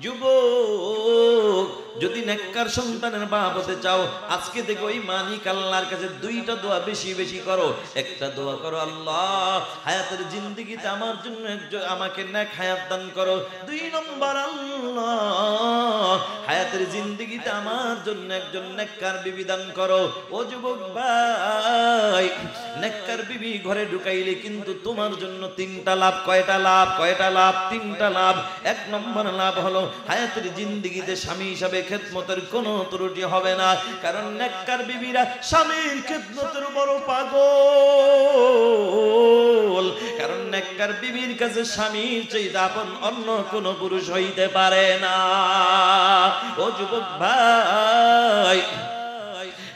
Speaker 1: যুবক যদি নেককার সন্তানের বাপ হতে চাও, আজকে থেকে ওই মালিক আল্লাহর কাছে দুইটা দোয়া বেশি বেশি করো। একটা দোয়া করো, আল্লাহ হায়াতের জিন্দেগিতে আমার জন্য আমাকে নেক হায়াত দান করো। দুই নম্বর, আল্লাহ হায়াতের জিন্দেগিতে আমার জন্য একজন নেককার বিবি দান করো। ও যুবক ভাই, নেককার বিবি ঘরে ঢুকাইলে কিন্তু তোমার জন্য তিনটা লাভ। কয়টা লাভ? কয়টা লাভ? তিনটা লাভ। এক নম্বর লাভ হলো হায়াতের জিন্দেগিতে স্বামী হিসাবে খেদমতের কোনো ত্রুটি হবে না, কারণ নেককার বিবিরা স্বামীর খেদমতের বড় পাগল। কারণ নেককার বিবির কাছে স্বামীর চাইতে আপন অন্য কোনো পুরুষ হইতে পারে না। ও যুবক ভাই,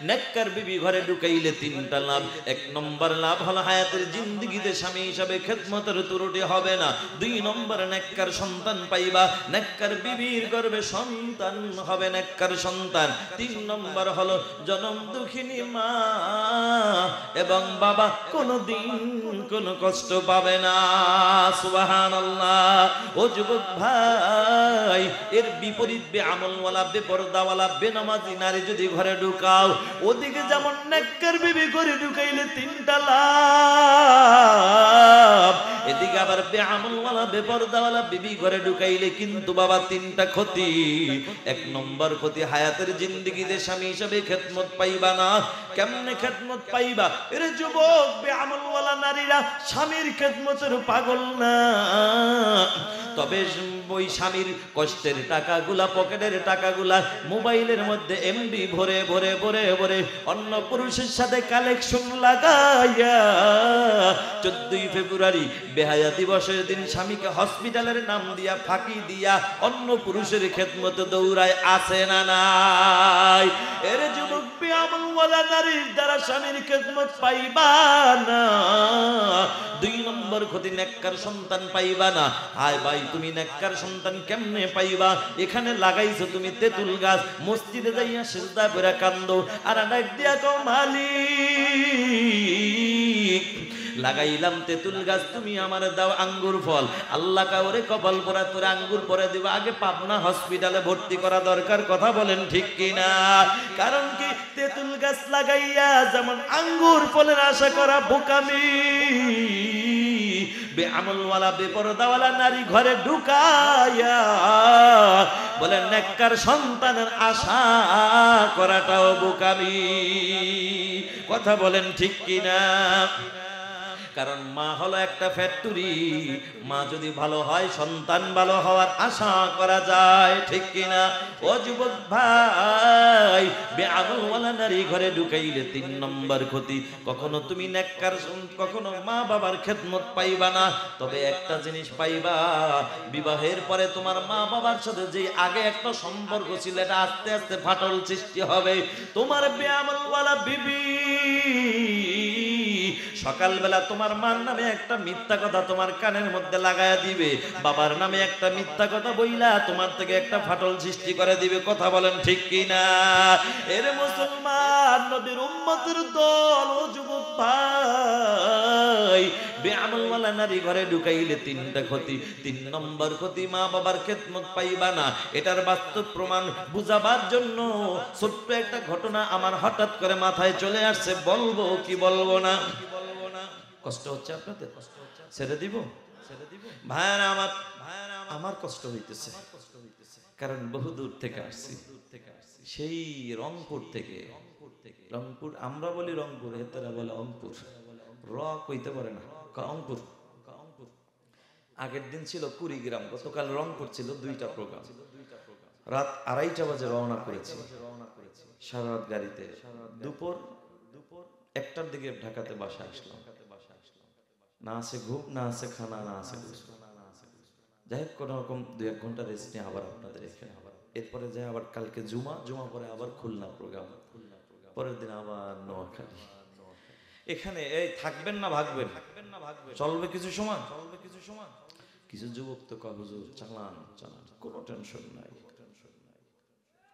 Speaker 1: নেককার বিবি ঘরে ঢুকাইলে তিনটা লাভ। এক নম্বর লাভ হলো হায়াতের জিন্দেগিতে স্বামী হিসাবে খেদমতের ত্রুটি হবে না। দুই নম্বর, নেককার সন্তান পাইবা, নেককার বিবির গর্ভে সন্তান হবে নেককার সন্তান। তিন নম্বর হলো জনম দুঃখিনী মা এবং বাবা কোনোদিন কোনো কষ্ট পাবে না। সুবহানাল্লাহ। ও যুবক ভাই, এর বিপরীত বেআমলওয়ালা, বেপরদাওয়ালা, বেনামাজি নারী যদি ঘরে ঢুকাও, ওদিকে যেমন নেককার বিবি করে ঢুকাইলে তিনটা লাভ, এদিকে আবার বেআমলওয়ালা, বেপরদাওয়ালা বিবি ঘরে ঢুকাইলে কিন্তু বাবা তিনটা ক্ষতি। এক নম্বর ক্ষতি, হায়াতের জিন্দেগিতে স্বামী হিসাবে খেদমত পাইবা না। কেমনে খেদমত পাইবা? এর যুবক বেআমলওয়ালা নারীরা স্বামীর খেদমতের পাগল না, তবে ওই স্বামীর কষ্টের টাকাগুলা, পকেটের টাকাগুলা মোবাইলের মধ্যে এমবি ভরে ভরে ভরে ভরে অন্য পুরুষের সাথে কালেকশন লাগাইয়া 14 ফেব্রুয়ারি বেহায়া দিবসের দিন স্বামীকে হসপিটালের নাম দিয়া ফাঁকি দিয়া অন্য পুরুষের খেদমতে দৌড়ায়, আছে না নাই? এর যুবক বেআমলওয়ালা নারীর দ্বারা স্বামীর খেদমত পাইবা না। দুই নম্বর ক্ষতি, নেককার সন্তান পাইবা না। হায় ভাই, তুমি নেককার সন্তান কেমনে পাইবা? এখানে লাগাইছো তুমি তেঁতুল গাছ, মসজিদে যাইয়া সিজদা করে কান্দো আর ডাক দিয়া কও, মালিক লাগাইলাম তেঁতুল গাছ, তুমি আমার দাও আঙ্গুর ফল। আল্লাহ কাউরে কপাল পরা তোরে আঙ্গুর পরে দিবা, আগে পাবনা হসপিটালে ভর্তি করা দরকার। কথা বলেন ঠিক কিনা? কারণ কি, তেঁতুল গাছ লাগাইয়া যেমন আঙ্গুর ফলের আশা করা বোকামি, বেআমলওয়ালা, বেপরদাওয়ালা নারী ঘরে ঢুকাইয়া বলে নেককার সন্তানের আশা করাটাও বোকামি। কথা বলেন ঠিক কিনা? কারণ মা হলো একটা ফ্যাক্টরি, মা যদি ভালো হয় সন্তান ভালো হওয়ার আশা করা যায়, ঠিক কিনা? ও যুবক ভাই, বেআমলওয়ালা নারী ঘরে ঢুকাইলে 3 নম্বর ক্ষতি। কখনো তুমি নেককার, কখনো মা বাবার খেদমত পাইবা না। তবে একটা জিনিস পাইবা, বিবাহের পরে তোমার মা বাবার সাথে যে আগে একটা সম্পর্ক ছিল, এটা আস্তে আস্তে ফাটল সৃষ্টি হবে। তোমার বেআমলওয়ালা বিবি সকালবেলা তোমার মার নামে একটা মিথ্যা কথা তোমার কানের মধ্যে লাগায়া দিবে, বাবার নামে একটা মিথ্যা কথা বইলা তোমার থেকে একটা ফাটল সৃষ্টি করে দিবে। কথা বলেন ঠিক কিনা? এর মুসলমান নবীর উম্মতের দল, ও যুবক ভাই, বেআমলওয়ালা নারী ঘরে ঢুকাইলে 3টা ক্ষতি। 3 নম্বর ক্ষতি, মা বাবার খেদমত পাইবা না। এটার বাস্তব প্রমাণ বুঝাবার জন্য ছোট্ট একটা ঘটনা আমার হঠাৎ করে মাথায় চলে আসছে, বলবো কি বলবো না? কষ্ট হচ্ছে আপনাদের? ছেড়ে দিব? ভাইরা আমার, আমার কষ্ট হইতেছে, কারণ বহু দূর থেকে আসছি, সেই রংপুর থেকে। রংপুর আমরা বলি রংপুর, হেতারা বলে অংপুর, র কইতে পারে না, অংপুর। আগের দিন ছিল কুড়িগ্রাম, গতকাল রংপুর ছিল। 2টা প্রোগ্রাম। রাত 2:30 বাজে রওনা করেছি, সারা রাত গাড়িতে। দুপুর 1টার দিকে ঢাকাতে বাসা আসলাম। না আছে ঘুম, না আছে খানা, না আছে গোসল। যাই হোক, কোনো রকম 2-1 ঘন্টা রেস্ট নিয়ে আবার আপনাদের এখানে। এরপরে যাই আবার কালকে জুমা পরে আবার খুলনা প্রোগ্রাম, পরের দিন আবার নোয়াখালী। এখানে এই থাকবেন না ভাগবেন? চলবে কিছু সময়। কিছু যুবক তো কয় হুজুর চালান, কোনো টেনশন নাই।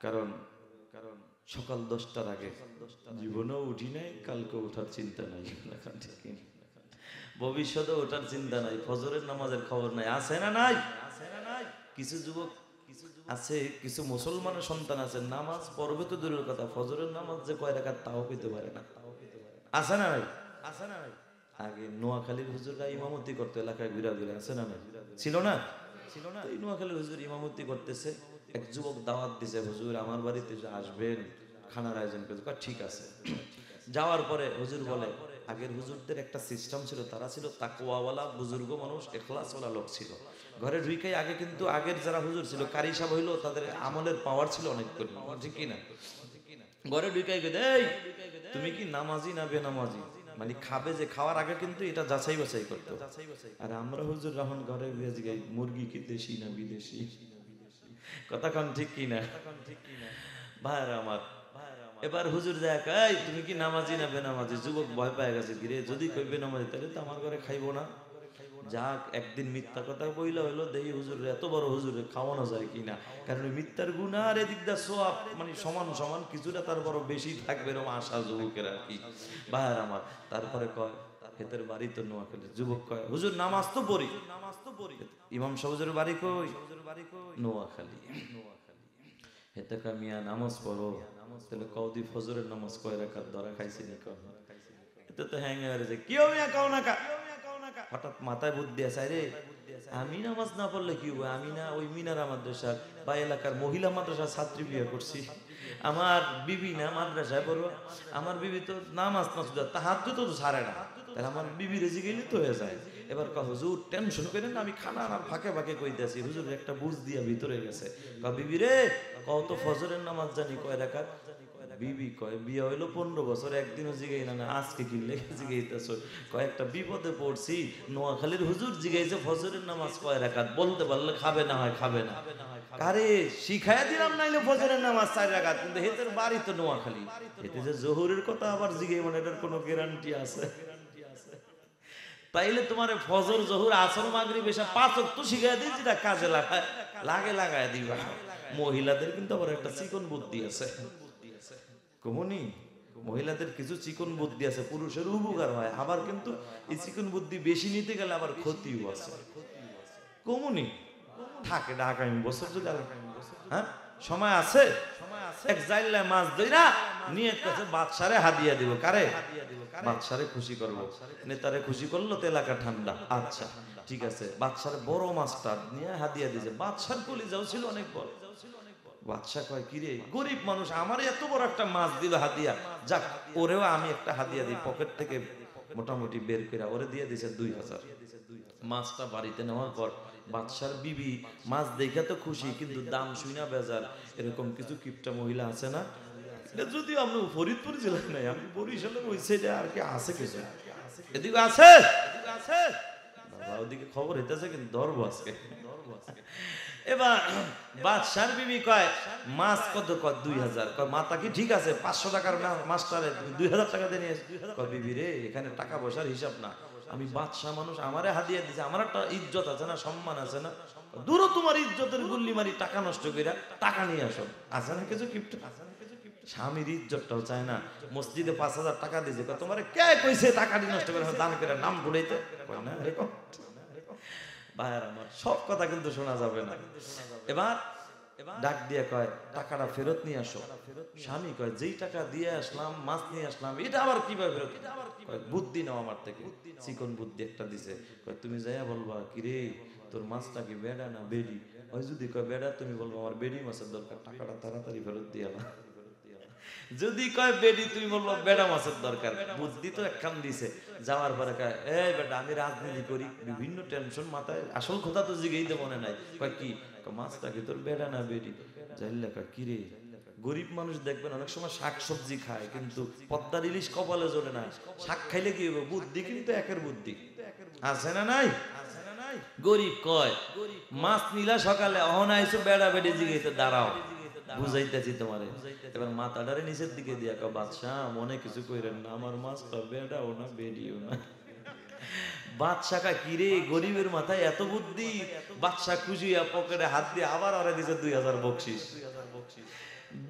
Speaker 1: কারণ সকাল 10টার আগে জীবনেও উঠি নাই, কালকে ওঠার চিন্তা নাই, ভবিষ্যতে ওঠার চিন্তা নাই, ফজরের নামাজের খবর নাই। আছে না নাই? কিছু যুবক আছে, কিছু মুসলমানের সন্তান আছে, নামাজ পড়বে তো দূরের কথা, ফজরের নামাজ যে কয় রাকাত তাও পেতে পারে না। আছে না নাই? আগে নোয়াখালীর হুজুররা ইমামতি করতে এলাকায় ঘুরা ঘুরে, আছে না নাই? ছিল না? এই নোয়াখালীর হুজুর ইমামতি করতেছে, এক যুবক দাওয়াত দিছে, হুজুর আমার বাড়িতে আসবেন, খানার আয়োজন করতে। ঠিক আছে। যাওয়ার পরে হুজুর বলে, আগের হুজুরদের একটা সিস্টেম ছিল, তারা ছিল তাকওয়াওয়ালা বুজুর্গ মানুষ, ইখলাসওয়ালা লোক ছিল। ঘরে ঢুকেই আগে কিন্তু আগের যারা হুজুর ছিল, কারি সাহেব হইলো, তাদের আমলের পাওয়ার ছিল অনেক করে, ঠিক কিনা? ঘরে ঢুকাই গেছে, এই তুমি কি নামাজি না বেনামাজি, মানে খাবে যে, খাওয়ার আগে কিন্তু এটা যাচাই বাছাই করতো। আর আমরা হুজুর রহমান ঘরে গাই, মুরগি কি দেশি না বিদেশি, কথা কন ঠিক কিনা? ভাইরা আমার, এবার হুজুর দেখ, এই তুমি কি নামাজি না বেনামাজি? যুবক ভয় পায় গেছে, গিরে যদি কই বেনামাজি তাহলে তো আমার ঘরে খাইবো না। যাক, একদিন মিথ্যা কথা বইলা হইলো, দেখি হুজুর এত বড় হুজুরে খাওয়ানো যায় কিনা। কারণ মিথ্যার গুনাহ আর এদিক দা সোয়াব মানে সমান, কিছুটা তার বড় বেশি থাকবে এরকম আশা যুবকের আর কি। ভাইরা আমার, তারপরে কয় হেতের বাড়ি তো নোয়াখালী। যুবক কয়, হুজুর নামাজ তো পড়ি। ইমাম সাহেব হুজুরের বাড়ি কই? নোয়াখালী। হেতে কয়, মিয়া নামাজ পড়ো, তাহলে কওদি ফজরের নামাজ কয় রাকাত ধরা খাইছি নি? কয় এতে তো হ্যাং হয়ে গেছে। কি মিয়া কাও না কা? হঠাৎ মাথায় বুদ্ধি আছে, রে আমি নামাজ না পড়লে কি হবে? আমি না ওই মিনারা মাদ্রাসার বা এলাকার মহিলা মাদ্রাসার ছাত্রী বিয়ে করছি, আমার বিবি না মাদ্রাসায় পড়বো, আমার বিবি তো নামাজ না শুধু তাহার তো ছাড়ে না, তাহলে আমার বিবি রেজি গেলে তো হয়ে যায়। এবার কহ হুজুর টেনশন করেন না, আমি খানা আর ফাঁকে ফাঁকে কইতেছি। হুজুর একটা বুঝ দিয়া ভিতরে গেছে, কহ বিবি রে, কও তো ফজরের নামাজ জানি কয় রাকাত? বিবি কয়, বিয়ে হইলো 15 বছর, একদিনও জিগাই না, আজকে কি লেগে জিগাইতেছ? কয়েকটা বিপদে পড়ছি, নোয়াখালীর হুজুর জিগাইছে ফজরের নামাজ কয় রাকাত, বলতে পারলে খাবে না হয় খাবে না। আরে শিখাইয়া দিলাম, নাইলে ফজরের নামাজ 4 রাকাত, কিন্তু হেতের বাড়ি তো নোয়াখালী, হেতে যে জোহরের কথা আবার জিগাই, মানে এটার কোনো গ্যারান্টি আছে? তাইলে তোমার ফজর জোহর আসর মাগরিব এসা 5 ওয়াক্ত শিখাইয়া দিই, যেটা কাজে লাগায় দিবা। মহিলাদের কিন্তু আবার একটা চিকন বুদ্ধি আছে, কমনি মহিলাদের কিছু চিকন বুদ্ধি আছে, পুরুষের উপকার হয়, আবার কিন্তু এই চিকন বুদ্ধি বেশি নিতে গেলে আবার ক্ষতিও আছে। কমনি থাকে আগামী বছর যদি, হ্যাঁ সময় আছে, এক জাইলা মাছ ধইরা নিয়ে কাছে বাদশারে হাদিয়া দিব। কারে? বাদশারে খুশি করব, নেতারে খুশি করলো তো এলাকা ঠান্ডা। আচ্ছা ঠিক আছে, বাদশারে বড় মাছটা নিয়ে হাদিয়া দিয়েছে। বাদশার কলিজাও ছিল অনেক বড়। বাদশা কয়, কিরে গরিব মানুষ, আমার এত বড় একটা মাছ দিল হাদিয়া, যাক ওরেও আমি একটা হাদিয়া দিই, পকেট থেকে মোটামুটি বের করে ওরে দিয়ে দিয়েছে 2000। মাছটা বাড়িতে নেওয়ার পর বাদশার বিবি মাছ দেখে তো খুশি, কিন্তু দাম শুনা বেজার। এরকম কিছু কিপটা মহিলা আছে না, যদি আমি ফরিদপুর জেলায় নাই, আমি বরিশালের ওই সাইডে আর কি আছে কিছু, এদিকে আছে বাবা, ওদিকে খবর হইতেছে কিন্তু ধরবো আজকে। এবার বাদশার বিবি কয় মাছ কত? কয় 2000। কয় মাতা কি ঠিক আছে, 500 টাকার মাছটারে 2000 টাকা দিয়ে নিয়ে। কয় বিবি রে, এখানে টাকা পয়সার হিসাব না, আমি বাদশা মানুষ, আমারে হাদিয়া দিছে, আমার একটা ইজ্জত আছে না, সম্মান আছে না। দূর তোমার ইজ্জতের গুল্লি মারি, টাকা নষ্ট কইরা টাকা নিয়ে আসো, আছে না কিছু কিপটা। স্বামীর ইজ্জতটাও চায় না। মসজিদে 5000 টাকা দিয়েছে, তোমার কে কইছে টাকা দিয়ে নষ্ট করে দান করে নাম ঘুরাইতে? কয় না এরকম। ভাইয়ার আমার সব কথা কিন্তু শোনা যাবে না। এবার ডাক দিয়ে কয় টাকাটা ফেরত নিয়ে আসো। স্বামী কয় যেই টাকা দিয়ে আসলাম, মাছ নিয়ে আসলাম, এটা আবার কিভাবে ফেরত? কয় বুদ্ধি নাও আমার থেকে, চিকন বুদ্ধি একটা দিছে। কয় তুমি যাইয়া বলবা কি রে, তোর মাছটা কি বেডা না বেডি? ওই যদি কয় বেডা, তুমি বলবো আমার বেডি মাছের দরকার, টাকাটা তাড়াতাড়ি ফেরত দিয়ে না। যদি কয় বেডি, তুমি বলবো বেডা মাছের দরকার। বুদ্ধি তো একখান দিছে। যাওয়ার পরে কয় এই বেটা, আমি রাজনীতি করি, বিভিন্ন টেনশন মাথায়, আসল কথা তো জিগেইতে মনে নাই। কয় কি? মাছটা কি তোর বেডা না বেডি? জাইল্লা কয় কি রে, গরিব মানুষ দেখবেন অনেক সময় শাক সবজি খায়, কিন্তু পদ্মার ইলিশ কপালে জোরে না। শাক খাইলে কি হবে? বুদ্ধি কিন্তু একের বুদ্ধি আছে না নাই? গরিব কয় মাছ নিলা সকালে, অহন আইছো বেড়া বেড়ে জিগাইতে, দাঁড়াও বুঝাইতেছি তোমারে। এবার মাথাটারে নিচের দিকে দিয়া কয় বাদশাহ মনে কিছু কইরেন না, আমার মাছটা বেড়াও না বেডিও না। বাদশাহ কা কি রে, গরিবের মাথায় এত বুদ্ধি। বাদশাহ খুশিয়া পকেটে হাত দিয়ে আবার ওরে দিছে 2000 বকশিস।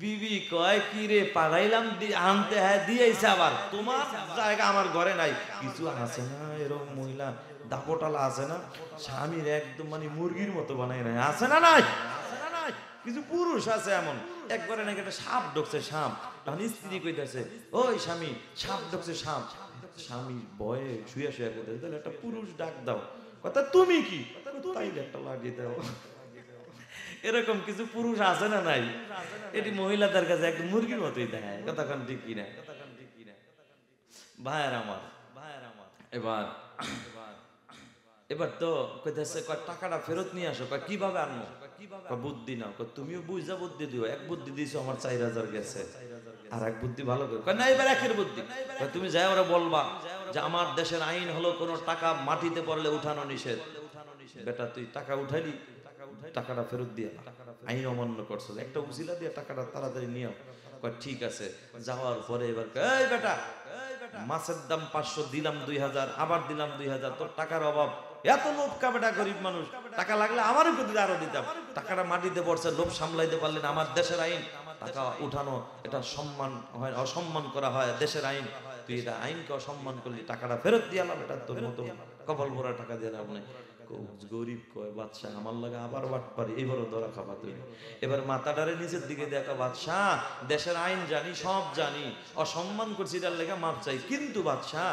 Speaker 1: বিবি কয় কি রে, পাঠাইলাম আনতে, হ্যাঁ দিয়েছে, আবার তোমার জায়গা আমার ঘরে নাই। কিছু আছে না এরকম মহিলা দাপটালা আছে না, স্বামীর একদম মানে মুরগির মতো বানাই নাই, আছে না নাই? কিছু পুরুষ আছে এমন, একবারে নাকি একটা সাপ ঢুকছে, সাপ, তখন স্ত্রী কইতেছে ওই স্বামী সাপ ঢুকছে, সাপ। স্বামী ভয়ে শুয়ে শুয়ে কইতেছে তাহলে একটা পুরুষ ডাক দাও। কথা তুমি কি? তাইলে একটা লাগিয়ে দাও। এরকম কিছু পুরুষ আছে না নাই? এটি মহিলাদের কাছে একদম মুরগির মতোই দেখায়। কতক্ষণ ঠিক কিনা ভাইয়ের আমার। এবার এবার তো কইতেছে টাকাটা ফেরত নিয়ে আসো। কিভাবে আনবো? বুদ্ধি নাও। তুমিও বুঝা বুদ্ধি দিও। এক বুদ্ধি দিছো আমার 4000 গেছে, আর এক বুদ্ধি ভালো করে না, এবার একের বুদ্ধি। তুমি যাই ওরা বলবা যে আমার দেশের আইন হলো কোন টাকা মাটিতে পড়লে উঠানো নিষেধ। বেটা তুই টাকা উঠাইলি, টাকাটা ফেরত দিয়া, আইন অমান্য করছো, একটা উসিলা দিয়ে টাকাটা তাড়াতাড়ি নিও। ঠিক আছে। যাওয়ার পরে এবার এই বেটা, মাছের দাম 500, দিলাম 2000, আবার দিলাম 2000, তোর টাকার অভাব, এত লোভ কা বেটা, গরিব মানুষ, টাকা লাগলে আমারও কিন্তু আরো দিতাম। টাকাটা মাটিতে পড়ছে, লোভ সামলাইতে পারলেন। আমার দেশের আইন টাকা উঠানো এটা সম্মান হয়, অসম্মান করা হয়, দেশের আইন। তুই এটা আইনকে অসম্মান করলি, টাকাটা ফেরত দিয়ে আলাম, এটা তোর মতো কপাল ভরা টাকা দিয়ে লাভ নাই। গরিব কয় বাদশাহ আমার লাগে আবার বাট পারি, এবারও ধরা খাবা তুমি। এবার মাথাটারে নিচের দিকে দেখা, বাদশাহ দেশের আইন জানি, সব জানি, অসম্মান করছি তার লেগে মাপ চাই, কিন্তু বাদশাহ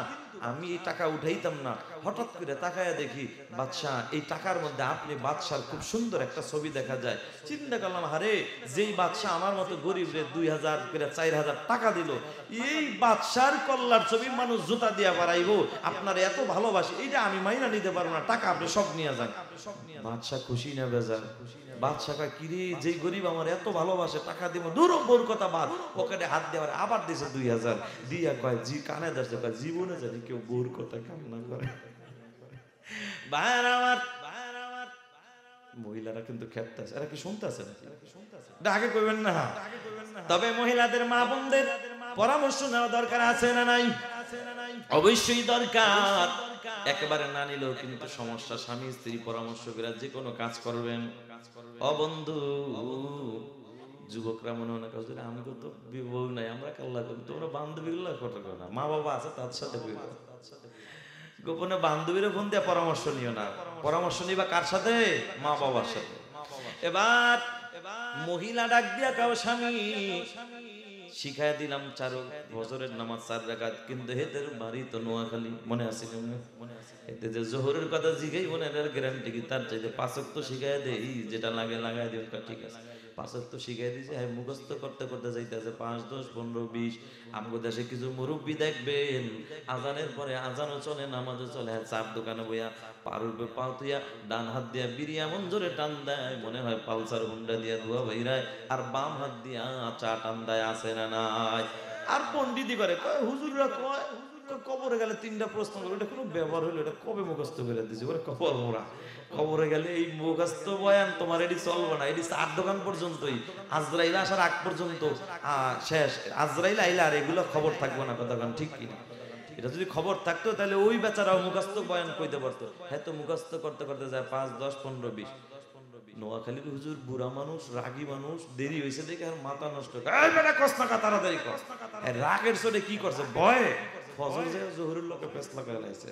Speaker 1: আমি এই টাকা উঠাইতাম না। হঠাৎ করে তাকায়া দেখি বাদশাহ এই টাকার মধ্যে আপনি বাদশার খুব সুন্দর একটা ছবি দেখা যায়। চিন্তা করলাম, হারে যেই বাদশাহ আমার মতো গরিব রে 2000 করে 4000 টাকা দিল, এই বাদশার কল্লার ছবি মানুষ জুতা দিয়া বাড়াইবো, আপনার এত ভালোবাসি, এইটা আমি মাইনা নিতে পারবো না, টাকা আপনি সব নিয়ে যান। বাদশাহ খুশি না বেজার? বাদশাহ কিরে, যে গরিব আমার এত ভালোবাসে, টাকা দিব, দূর বোর কথা বাদ, পকেটে হাত দেওয়ার আবার দিয়েছে 2000 দিয়া কয় জি কানে ধরছে, কয় জীবনে জানি কেউ বোর কথা কামনা করে। ভাইয়ার আমার মহিলারা কিন্তু খেপতেছে, এরা কি শুনতেছে নাকি? আগে কইবেন না। তবে মহিলাদের মা বোনদের পরামর্শ নেওয়া দরকার আছে না নাই? অবশ্যই দরকার। একেবারে না নিলেও কিন্তু সমস্যা। স্বামী স্ত্রী পরামর্শ করে যে কোনো কাজ করবেন। অবন্ধু যুবকরা মনে মনে কাজ, আমি তো বউ নাই, আমরা কাল্লা করি, তোমরা বান্ধবীগুলো কথা কো না, মা বাবা আছে তার সাথে গোপনে বান্ধবীরা ফোন দিয়ে পরামর্শ নিও না। পরামর্শ নিবা কার সাথে? মা বাবার সাথে। এবার মহিলা ডাক দিয়া কাও স্বামী শিখাই দিলাম 4 বছরের নামাজ 4 রাকাত, কিন্তু হেদের বাড়ি তো নোয়াখালী, মনে আছে? এতে যে জোহরের কথা জিগাই মনে এর গ্যারান্টি কি তার চাইতে 5 ওয়াক্ত শিখাই দেই, যেটা লাগে লাগাই দিও। ঠিক আছে। পাঁচ ওয়াক্ত শিখাই দিয়েছে, হ্যাঁ মুখস্থ করতে করতে যাইতেছে 5, 10, 15, 20। আমগো দেশে কিছু মুরব্বী দেখবেন আজানের পরে আজানও চলে, নামাজও চলে, হ্যাঁ চার দোকানে বইয়া পার উপরে পাও তুইয়া ডান হাত দিয়া বিড়ি এমন জোরে টান দেয় মনে হয় পালসার হুন্ডা দিয়া ধোয়া বাইরায়, আর বাম হাত দিয়া চা টান দেয়, আছে না নাই? আর পন্ডিতি করে কয় হুজুররা কয় কবরে গেলে 3টা প্রশ্ন করে, এটা কোনো ব্যবহার হলো? এটা কবে মুখস্থ করে দিয়েছে? ওরে কবর মোরা, কবরে গেলে এই মুখস্থ বয়ান তোমার এটি চলবে না, এটি 4 দোকান পর্যন্তই, আজরাইল আসার আগ পর্যন্ত শেষ। আজরাইল আইলে আর এগুলো খবর থাকবে না, কতক্ষণ ঠিক কিনা? এটা যদি খবর থাকতো তাহলে ওই বেচারাও মুখস্থ বয়ান কইতে পারতো। হ্যাঁ তো মুখস্থ করতে করতে যায় 5, 10, 15, 20। নোয়াখালীর হুজুর বুড়া মানুষ, রাগী মানুষ, দেরি হয়েছে দেখে আর মাথা নষ্ট, তাড়াতাড়ি কর। রাগের চোটে কি করছে, ভয়ে ফজর যে জোহরের লোকে পেছ লাগায় লাইছে।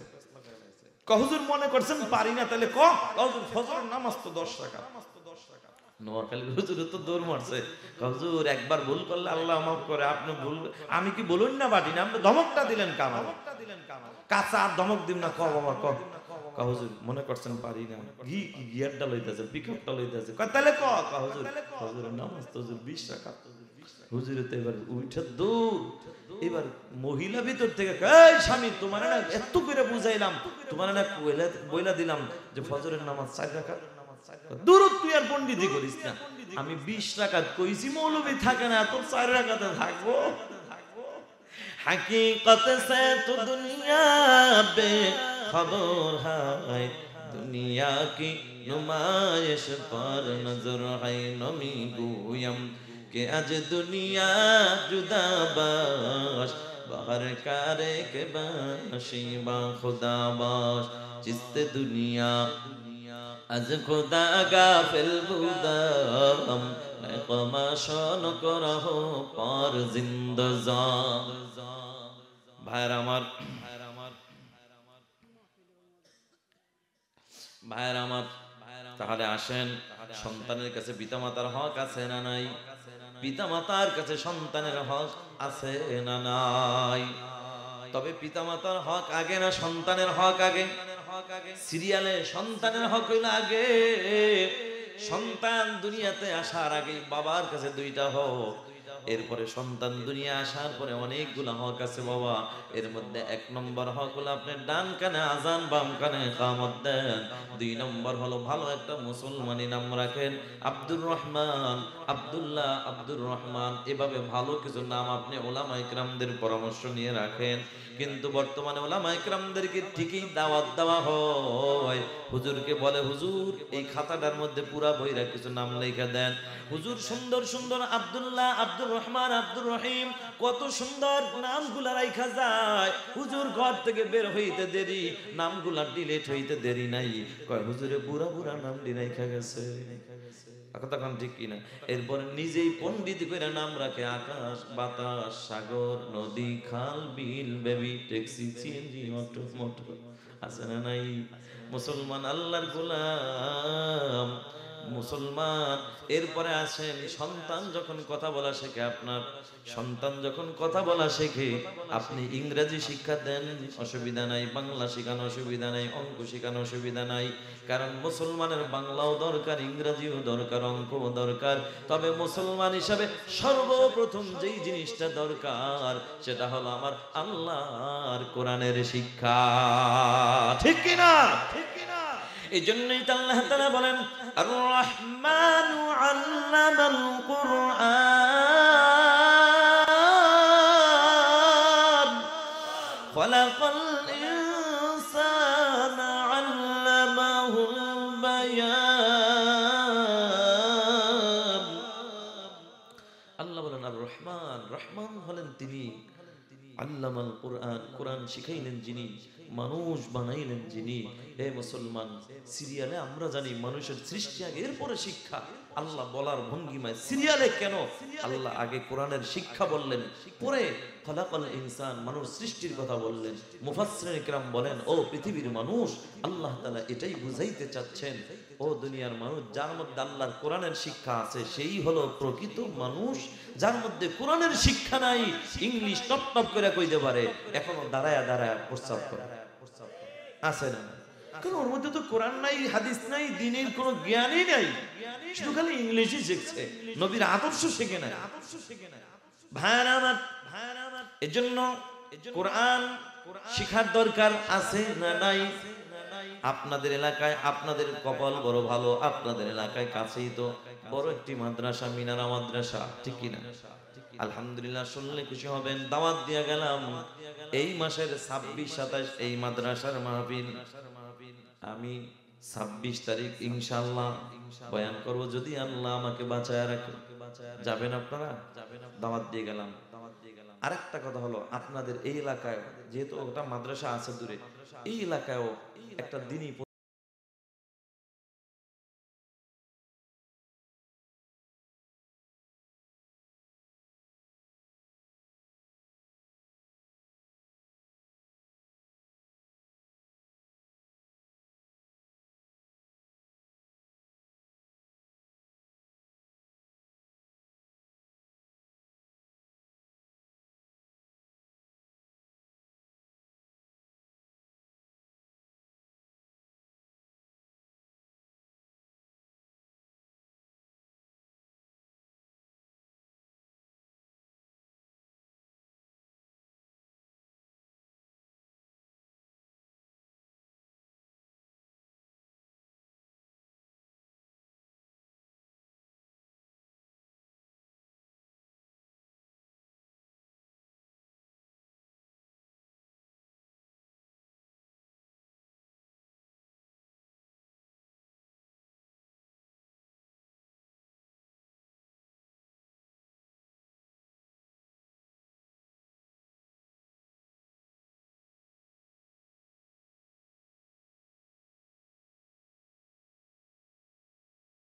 Speaker 1: হুজুর মনে করছেন পারি না, তাহলে হুজুর ফজরের নামাজ তো 10 রাকাত। নোয়াখালীর হুজুর তো দৌড় মারছে, হুজুর একবার ভুল করলে আল্লাহ মাফ করে, আপনি ভুল আমি কি বলুন না বাটি না, আপনি ধমকটা দিলেন কাম, কাঁচা আর ধমক দিন না, বাবা হুজুর মনে করছেন পারি না, গিয়ারটা লইতেছে, পিকআপটা লইতেছে, তাহলে হুজুর হুজুরের নামাজ তো হুজুর 20 রাকাত। হুজুরে তো এবার উঠে দূর, এবার মহিলা ভিতর থেকে, এই স্বামী তোমার না এত করে বুঝাইলাম, তোমার না বইলা দিলাম যে ফজরের নামাজ 4 রাকাত, দূর তুই আর পন্ডিতি করিস না, আমি 20 রাকাত কইছি, মৌলবী থাকে না তো 4 রাকাতে থাকবো। हकीकत से तो दुनिया बेखबर है, दुनिया की नुमाइश पर नजर है, नमी गोयम के आज दुनिया जुदा बाश, बाहर करे के बाशी बा खुदा बाश, जिसते दुनिया आज खुदा गाफिल बुदाम, कमाशन करहो पर जिंदजा। ভাইরা আমার, তাহলে আসেন, সন্তানের কাছে পিতামাতার হক আছে না নাই? পিতামাতার কাছে সন্তানের হক আছে না নাই? তবে পিতামাতার হক আগে না সন্তানের হক আগে? সিরিয়ালে সন্তানের হক হইল আগে। সন্তান দুনিয়াতে আসার আগে বাবার কাছে 2টা হক, এরপরে সন্তান দুনিয়া আসার পরে অনেকগুলা হক আছে বাবা। এর মধ্যে 1 নম্বর হক হলো আপনার ডান কানে আজান, বাম কানে ইকামত দেন। 2 নম্বর হলো ভালো একটা মুসলমানি নাম রাখেন, আব্দুর রহমান, আব্দুল্লাহ, আব্দুর রহমান, এভাবে ভালো কিছু নাম আপনি উলামা ইকরামদের পরামর্শ নিয়ে রাখেন। কিন্তু বর্তমানে উলামা ইকরামদেরকে ঠিকই দাওয়াত দেওয়া হয়, হুজুরকে বলে হুজুর এই খাতাটার মধ্যে পুরা বইরা কিছু নাম লেখা দেন। হুজুর সুন্দর সুন্দর আব্দুল্লাহ, আব্দুর রহমান, আব্দুর রহিম, কত সুন্দর নামগুলা রাইখা যায়। হুজুর ঘর থেকে বের হইতে দেরি, নামগুলা ডিলিট হইতে দেরি নাই, কয় হুজুরে বুড়া বুড়া নাম রাইখা গেছে। তখন ঠিক কিনা? এরপরে নিজেই পণ্ডিত করে নাম রাখে, আকাশ, বাতাস, সাগর, নদী, খাল, বিল, baby, taxi, CNG, auto, motor, আছে না নাই? মুসলমান আল্লাহর গোলাম, মুসলমান। এরপরে আসেন সন্তান যখন কথা বলা শেখে, আপনার সন্তান যখন কথা বলা শেখে, আপনি ইংরেজি শিক্ষা দেন, অসুবিধা নাই, বাংলা শেখানো অসুবিধা নাই, অঙ্ক শেখানো অসুবিধা নাই। কারণ মুসলমানের বাংলাও দরকার, ইংরেজিও দরকার, অঙ্কও দরকার। তবে মুসলমান হিসাবে সর্বপ্রথম যেই জিনিসটা দরকার সেটা হলো আমার আল্লাহর কোরআনের শিক্ষা। ঠিক কিনা? এই জন্যই তো আল্লাহ তাআলা বলেন আর রহমানু আল্লামাল কুরআন খালাকাল ইনসানা আল্লামাহুল বায়ান। আল্লাহ বলেন আর রহমান, রহমান হলেন তিনি, আল্লামাল কুরআন, কোরআন শিখাইলেন যিনি, মানুষ বানাইলেন যিনি। হে মুসলমান, সিরিয়ালে আমরা জানি মানুষের সৃষ্টি আগে, এরপরে শিক্ষা। আল্লাহ বলার ভঙ্গিমায় সিরিয়ালে কেন আল্লাহ আগে কোরআনের শিক্ষা বললেন, পরে খালাকাল ইনসান, মানুষ সৃষ্টির কথা বললেন। মুফাসসিরিন কিরাম বলেন, ও পৃথিবীর মানুষ, আল্লাহ তাআলা এটাই বুঝাইতে চাচ্ছেন, ও দুনিয়ার মানুষ, যার মধ্যে আল্লাহর কোরআনের শিক্ষা আছে সেই হলো প্রকৃত মানুষ। যার মধ্যে কোরআনের শিক্ষা নাই, ইংলিশ টপ টপ করে কইতে পারে, এখনো দাঁড়ায়া দাঁড়ায়া প্রস্তাব করে, আছে না? কারণ ওর মধ্যে তো কোরআন নাই, হাদিস নাই, দ্বীনের কোনো জ্ঞানই নাই, শুধু খালি ইংলিশই শিখছে, নবীর আদর্শ শেখে না। ভাইরা আমার, এজন্য কোরআন শিখার দরকার আছে না নাই? আপনাদের এলাকায়, আপনাদের কপাল বড় ভালো, আপনাদের এলাকায় কাছেই তো বড় একটি মাদ্রাসা, মিনারা মাদ্রাসা, ঠিক কিনা? আলহামদুলিল্লাহ, শুনলে খুশি হবেন। দাওয়াত দিয়ে গেলাম এই মাসের 26, 27 এই মাদ্রাসার মাহফিল। আমি 26 তারিখ ইনশাআল্লাহ বয়ান করব, যদি আল্লাহ আমাকে বাঁচায় রাখে। যাবেন আপনারা? দাওয়াত দিয়ে গেলাম। আরেকটা কথা হলো, আপনাদের এই এলাকায় যেহেতু ওটা মাদ্রাসা আছে দূরে, এই এলাকায়ও একটা দিনই